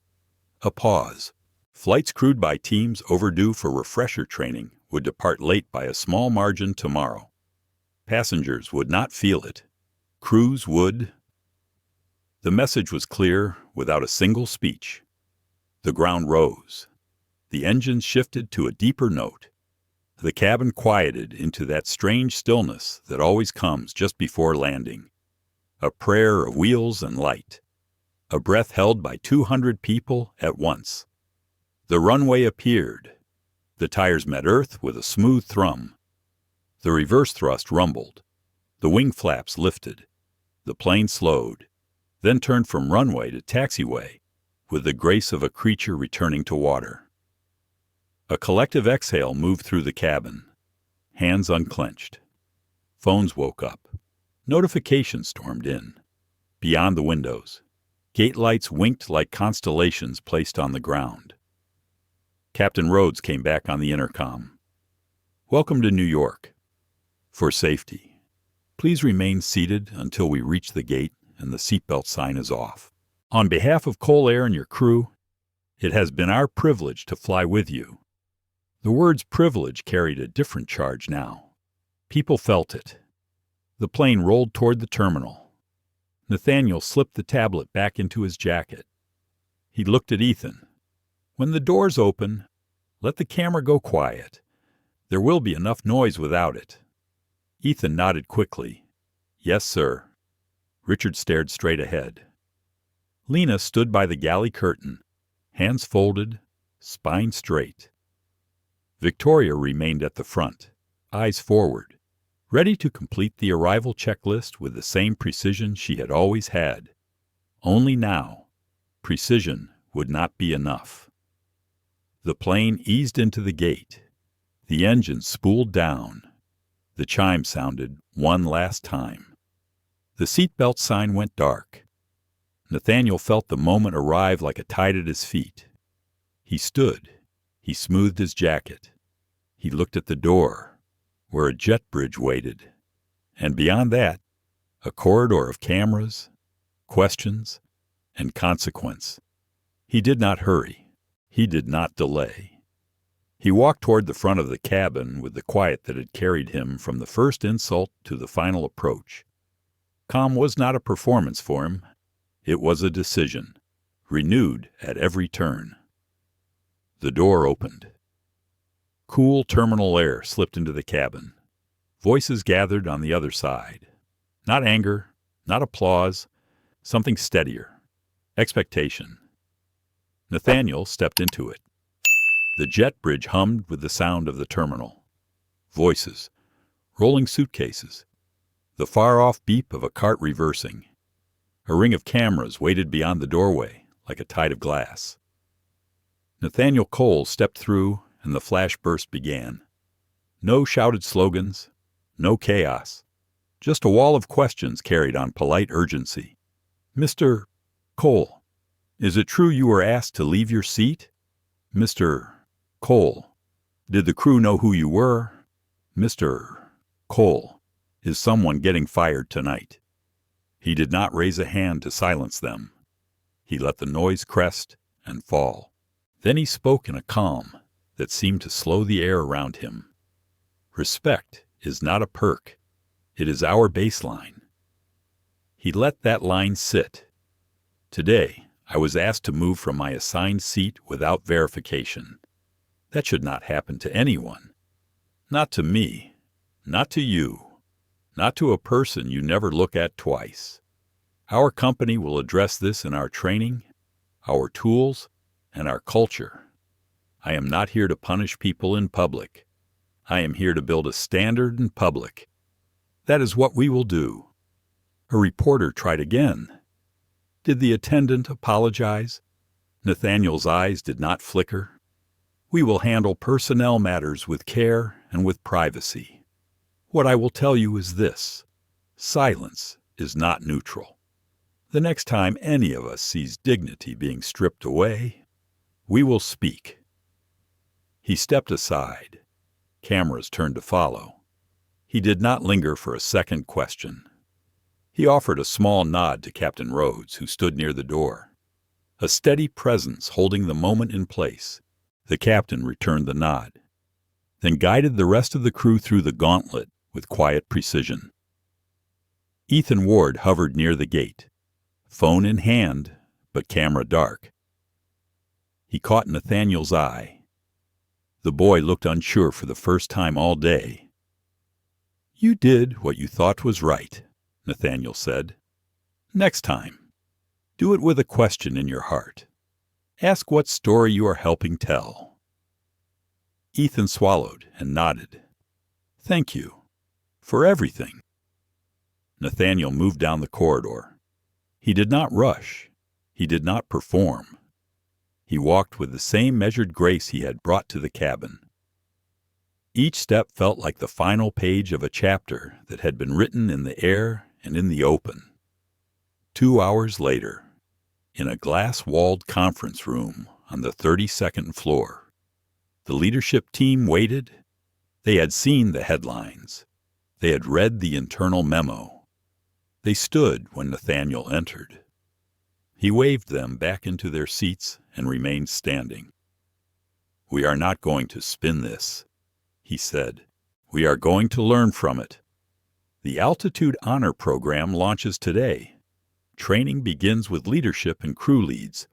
A pause. Flights crewed by teams overdue for refresher training would depart late by a small margin tomorrow. Passengers would not feel it. Crews would. The message was clear without a single speech. The ground rose. The engines shifted to a deeper note. The cabin quieted into that strange stillness that always comes just before landing. A prayer of wheels and light. A breath held by 200 people at once. The runway appeared. The tires met earth with a smooth thrum. The reverse thrust rumbled. The wing flaps lifted. The plane slowed, then turned from runway to taxiway with the grace of a creature returning to water. A collective exhale moved through the cabin. Hands unclenched. Phones woke up. Notifications stormed in. Beyond the windows, gate lights winked like constellations placed on the ground. Captain Rhodes came back on the intercom. "Welcome to New York. For safety, please remain seated until we reach the gate and the seatbelt sign is off. On behalf of Cole Air and your crew, it has been our privilege to fly with you." The words privilege carried a different charge now. People felt it. The plane rolled toward the terminal. Nathaniel slipped the tablet back into his jacket. He looked at Ethan. "When the doors open, let the camera go quiet. There will be enough noise without it." Ethan nodded quickly. "Yes, sir." Richard stared straight ahead. Lena stood by the galley curtain, hands folded, spine straight. Victoria remained at the front, eyes forward, ready to complete the arrival checklist with the same precision she had always had. Only now, precision would not be enough. The plane eased into the gate. The engine spooled down. The chime sounded one last time. The seatbelt sign went dark. Nathaniel felt the moment arrive like a tide at his feet. He stood. He smoothed his jacket. He looked at the door, where a jet bridge waited. And beyond that, a corridor of cameras, questions, and consequence. He did not hurry. He did not delay. He walked toward the front of the cabin with the quiet that had carried him from the first insult to the final approach. Calm was not a performance for him. It was a decision, renewed at every turn. The door opened. Cool terminal air slipped into the cabin. Voices gathered on the other side. Not anger, not applause, something steadier. Expectation. Nathaniel stepped into it. The jet bridge hummed with the sound of the terminal. Voices. Rolling suitcases. The far-off beep of a cart reversing. A ring of cameras waited beyond the doorway like a tide of glass. Nathaniel Cole stepped through and the flash burst began. No shouted slogans, no chaos, just a wall of questions carried on polite urgency. "Mr. Cole, is it true you were asked to leave your seat? Mr. Cole, did the crew know who you were? Mr. Cole, is someone getting fired tonight?" He did not raise a hand to silence them. He let the noise crest and fall. Then he spoke in a calm that seemed to slow the air around him. "Respect is not a perk. It is our baseline." He let that line sit. "Today, I was asked to move from my assigned seat without verification. That should not happen to anyone. Not to me. Not to you. Not to a person you never look at twice. Our company will address this in our training, our tools, and our culture. I am not here to punish people in public. I am here to build a standard in public. That is what we will do." A reporter tried again. Did the attendant apologize? Nathaniel's eyes did not flicker. "We will handle personnel matters with care and with privacy. What I will tell you is this: silence is not neutral. The next time any of us sees dignity being stripped away, we will speak." He stepped aside. Cameras turned to follow. He did not linger for a second question. He offered a small nod to Captain Rhodes, who stood near the door. A steady presence holding the moment in place. The captain returned the nod, then guided the rest of the crew through the gauntlet with quiet precision. Ethan Ward hovered near the gate, phone in hand, but camera dark. He caught Nathaniel's eye. The boy looked unsure for the first time all day. "You did what you thought was right," Nathaniel said. "Next time, do it with a question in your heart. Ask what story you are helping tell." Ethan swallowed and nodded. "Thank you. For everything." Nathaniel moved down the corridor. He did not rush. He did not perform. He walked with the same measured grace he had brought to the cabin. Each step felt like the final page of a chapter that had been written in the air and in the open. 2 hours later, in a glass-walled conference room on the 32nd floor, the leadership team waited. They had seen the headlines. They had read the internal memo. They stood when Nathaniel entered. He waved them back into their seats and remained standing. "We are not going to spin this," he said. "We are going to learn from it. The Altitude Honor Program launches today. Training begins with leadership and crew leads.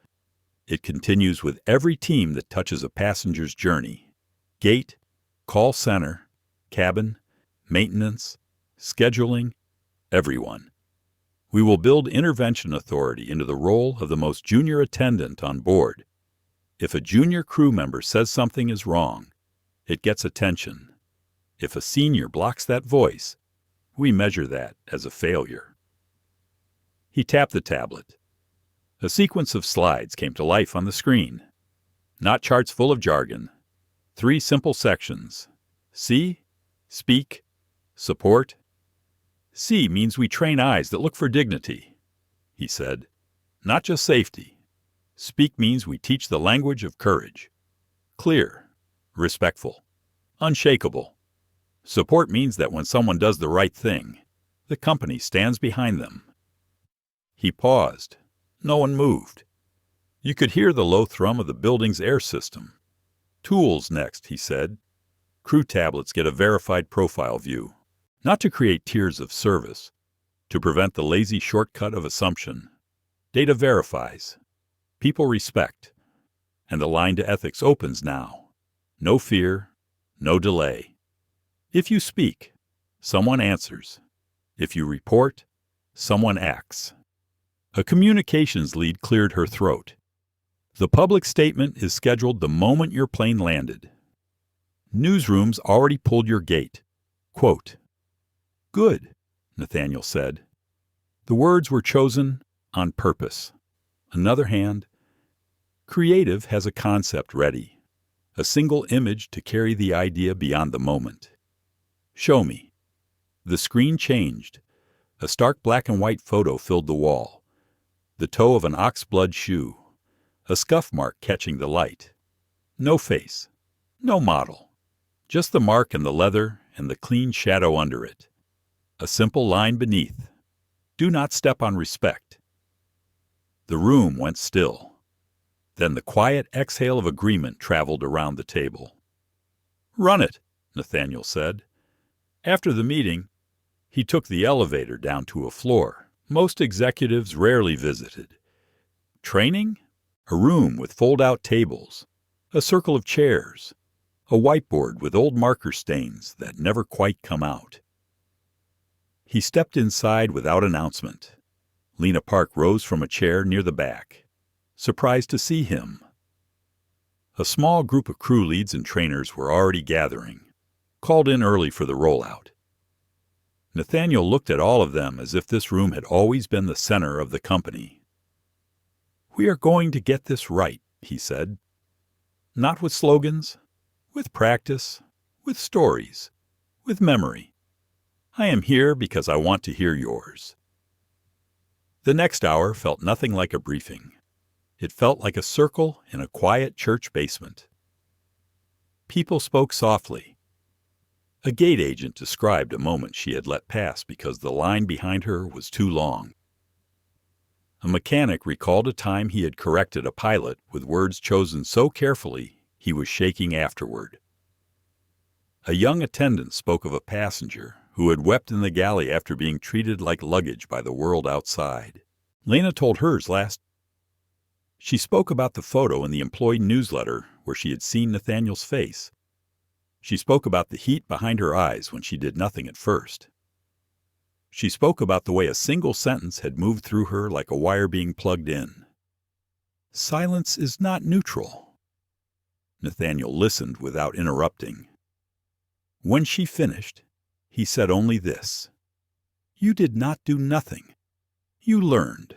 It continues with every team that touches a passenger's journey. Gate, call center, cabin, maintenance, scheduling, everyone. We will build intervention authority into the role of the most junior attendant on board. If a junior crew member says something is wrong, it gets attention. If a senior blocks that voice, we measure that as a failure." He tapped the tablet. A sequence of slides came to life on the screen. Not charts full of jargon. 3 simple sections. See, speak, support. C means we train eyes that look for dignity, he said. Not just safety. Speak means we teach the language of courage. Clear, respectful, unshakable. Support means that when someone does the right thing, the company stands behind them. He paused. No one moved. You could hear the low thrum of the building's air system. "Tools next," he said. "Crew tablets get a verified profile view. Not to create tiers of service, to prevent the lazy shortcut of assumption. Data verifies. People respect. And the line to ethics opens now. No fear, no delay. If you speak, someone answers. If you report, someone acts." A communications lead cleared her throat. "The public statement is scheduled the moment your plane landed. Newsrooms already pulled your gate. Quote." "Good," Nathaniel said. The words were chosen on purpose. Another hand, creative has a concept ready, a single image to carry the idea beyond the moment. "Show me." The screen changed. A stark black and white photo filled the wall. The toe of an oxblood shoe, a scuff mark catching the light. No face, no model, just the mark in the leather and the clean shadow under it. A simple line beneath, "Do not step on respect." The room went still. Then the quiet exhale of agreement traveled around the table. "Run it," Nathaniel said. After the meeting, he took the elevator down to a floor most executives rarely visited. Training? A room with fold-out tables, a circle of chairs, a whiteboard with old marker stains that never quite come out. He stepped inside without announcement. Lena Park rose from a chair near the back, surprised to see him. A small group of crew leads and trainers were already gathering, called in early for the rollout. Nathaniel looked at all of them as if this room had always been the center of the company. "We are going to get this right," he said. "Not with slogans, with practice, with stories, with memory. I am here because I want to hear yours." The next hour felt nothing like a briefing. It felt like a circle in a quiet church basement. People spoke softly. A gate agent described a moment she had let pass because the line behind her was too long. A mechanic recalled a time he had corrected a pilot with words chosen so carefully he was shaking afterward. A young attendant spoke of a passenger who had wept in the galley after being treated like luggage by the world outside. Lena told hers last. She spoke about the photo in the employee newsletter where she had seen Nathaniel's face. She spoke about the heat behind her eyes when she did nothing at first. She spoke about the way a single sentence had moved through her like a wire being plugged in. Silence is not neutral. Nathaniel listened without interrupting. When she finished, he said only this: "You did not do nothing. You learned.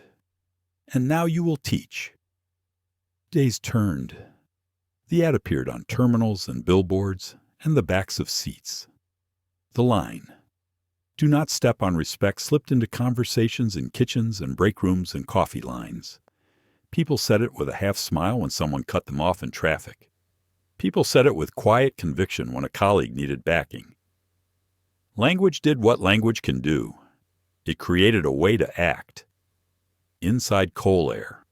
And now you will teach." Days turned. The ad appeared on terminals and billboards and the backs of seats. The line, "Do not step on respect," slipped into conversations in kitchens and break rooms and coffee lines. People said it with a half smile when someone cut them off in traffic. People said it with quiet conviction when a colleague needed backing. Language did what language can do. It created a way to act. Inside Cole Air,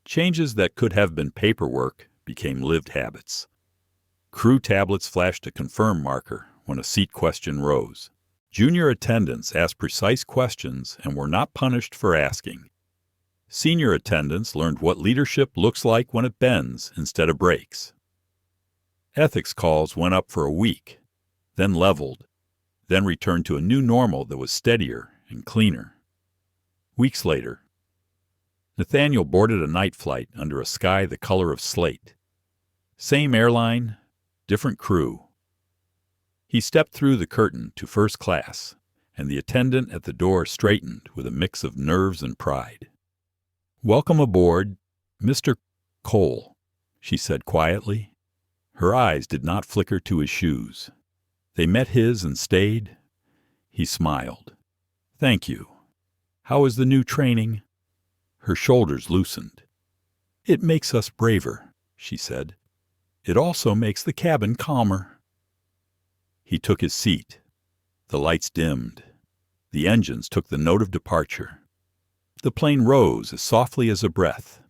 changes that could have been paperwork became lived habits. Crew tablets flashed a confirm marker when a seat question rose. Junior attendants asked precise questions and were not punished for asking. Senior attendants learned what leadership looks like when it bends instead of breaks. Ethics calls went up for a week, then leveled, then returned to a new normal that was steadier and cleaner. Weeks later, Nathaniel boarded a night flight under a sky the color of slate. Same airline, different crew. He stepped through the curtain to first class, and the attendant at the door straightened with a mix of nerves and pride. "Welcome aboard, Mr. Cole," she said quietly. Her eyes did not flicker to his shoes. They met his and stayed. He smiled. "Thank you. How is the new training?" Her shoulders loosened. "It makes us braver," she said. "It also makes the cabin calmer." He took his seat. The lights dimmed. The engines took the note of departure. The plane rose as softly as a breath.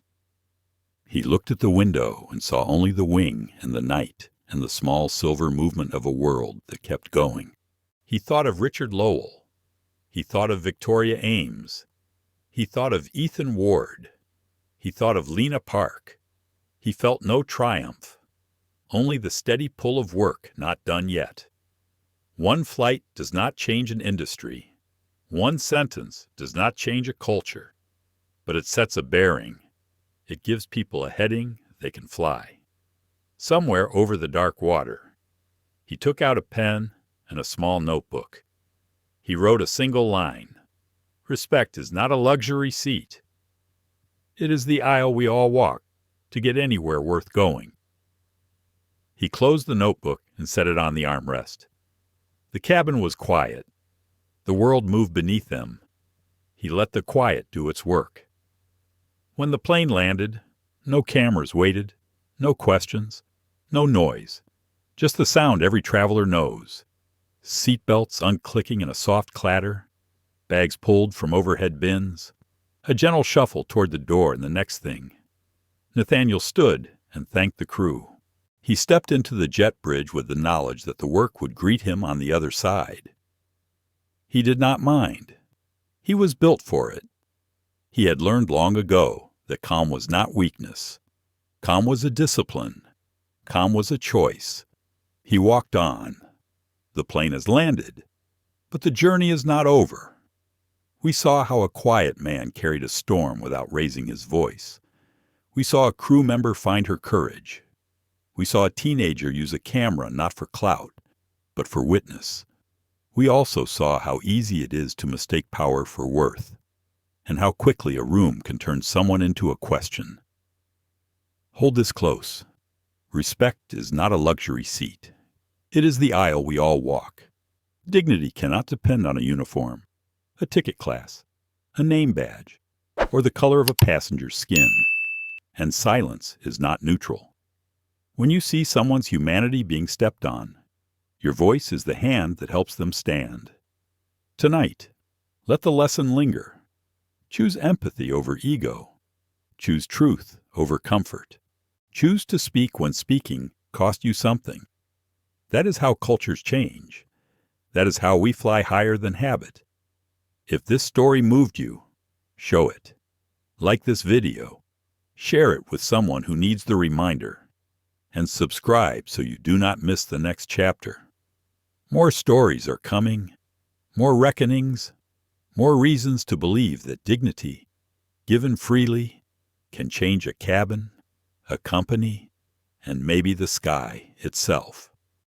He looked at the window and saw only the wing and the night and the small silver movement of a world that kept going. He thought of Richard Lowell. He thought of Victoria Ames. He thought of Ethan Ward. He thought of Lena Park. He felt no triumph, only the steady pull of work not done yet. One flight does not change an industry. One sentence does not change a culture, but it sets a bearing. It gives people a heading they can fly. Somewhere over the dark water, he took out a pen and a small notebook. He wrote a single line: "Respect is not a luxury seat. It is the aisle we all walk to get anywhere worth going." He closed the notebook and set it on the armrest. The cabin was quiet. The world moved beneath them. He let the quiet do its work. When the plane landed, no cameras waited, no questions, no noise, just the sound every traveler knows. Seatbelts unclicking in a soft clatter, bags pulled from overhead bins, a gentle shuffle toward the door, and the next thing. Nathaniel stood and thanked the crew. He stepped into the jet bridge with the knowledge that the work would greet him on the other side. He did not mind. He was built for it. He had learned long ago that calm was not weakness. Calm was a discipline. Calm was a choice. He walked on. The plane has landed, but the journey is not over. We saw how a quiet man carried a storm without raising his voice. We saw a crew member find her courage. We saw a teenager use a camera not for clout, but for witness. We also saw how easy it is to mistake power for worth, and how quickly a room can turn someone into a question. Hold this close. Respect is not a luxury seat. It is the aisle we all walk. Dignity cannot depend on a uniform, a ticket class, a name badge, or the color of a passenger's skin. And silence is not neutral. When you see someone's humanity being stepped on, your voice is the hand that helps them stand. Tonight, let the lesson linger. Choose empathy over ego. Choose truth over comfort. Choose to speak when speaking costs you something. That is how cultures change. That is how we fly higher than habit. If this story moved you, show it. Like this video. Share it with someone who needs the reminder. And subscribe so you do not miss the next chapter. More stories are coming. More reckonings. More reasons to believe that dignity, given freely, can change a cabin, a company, and maybe the sky itself.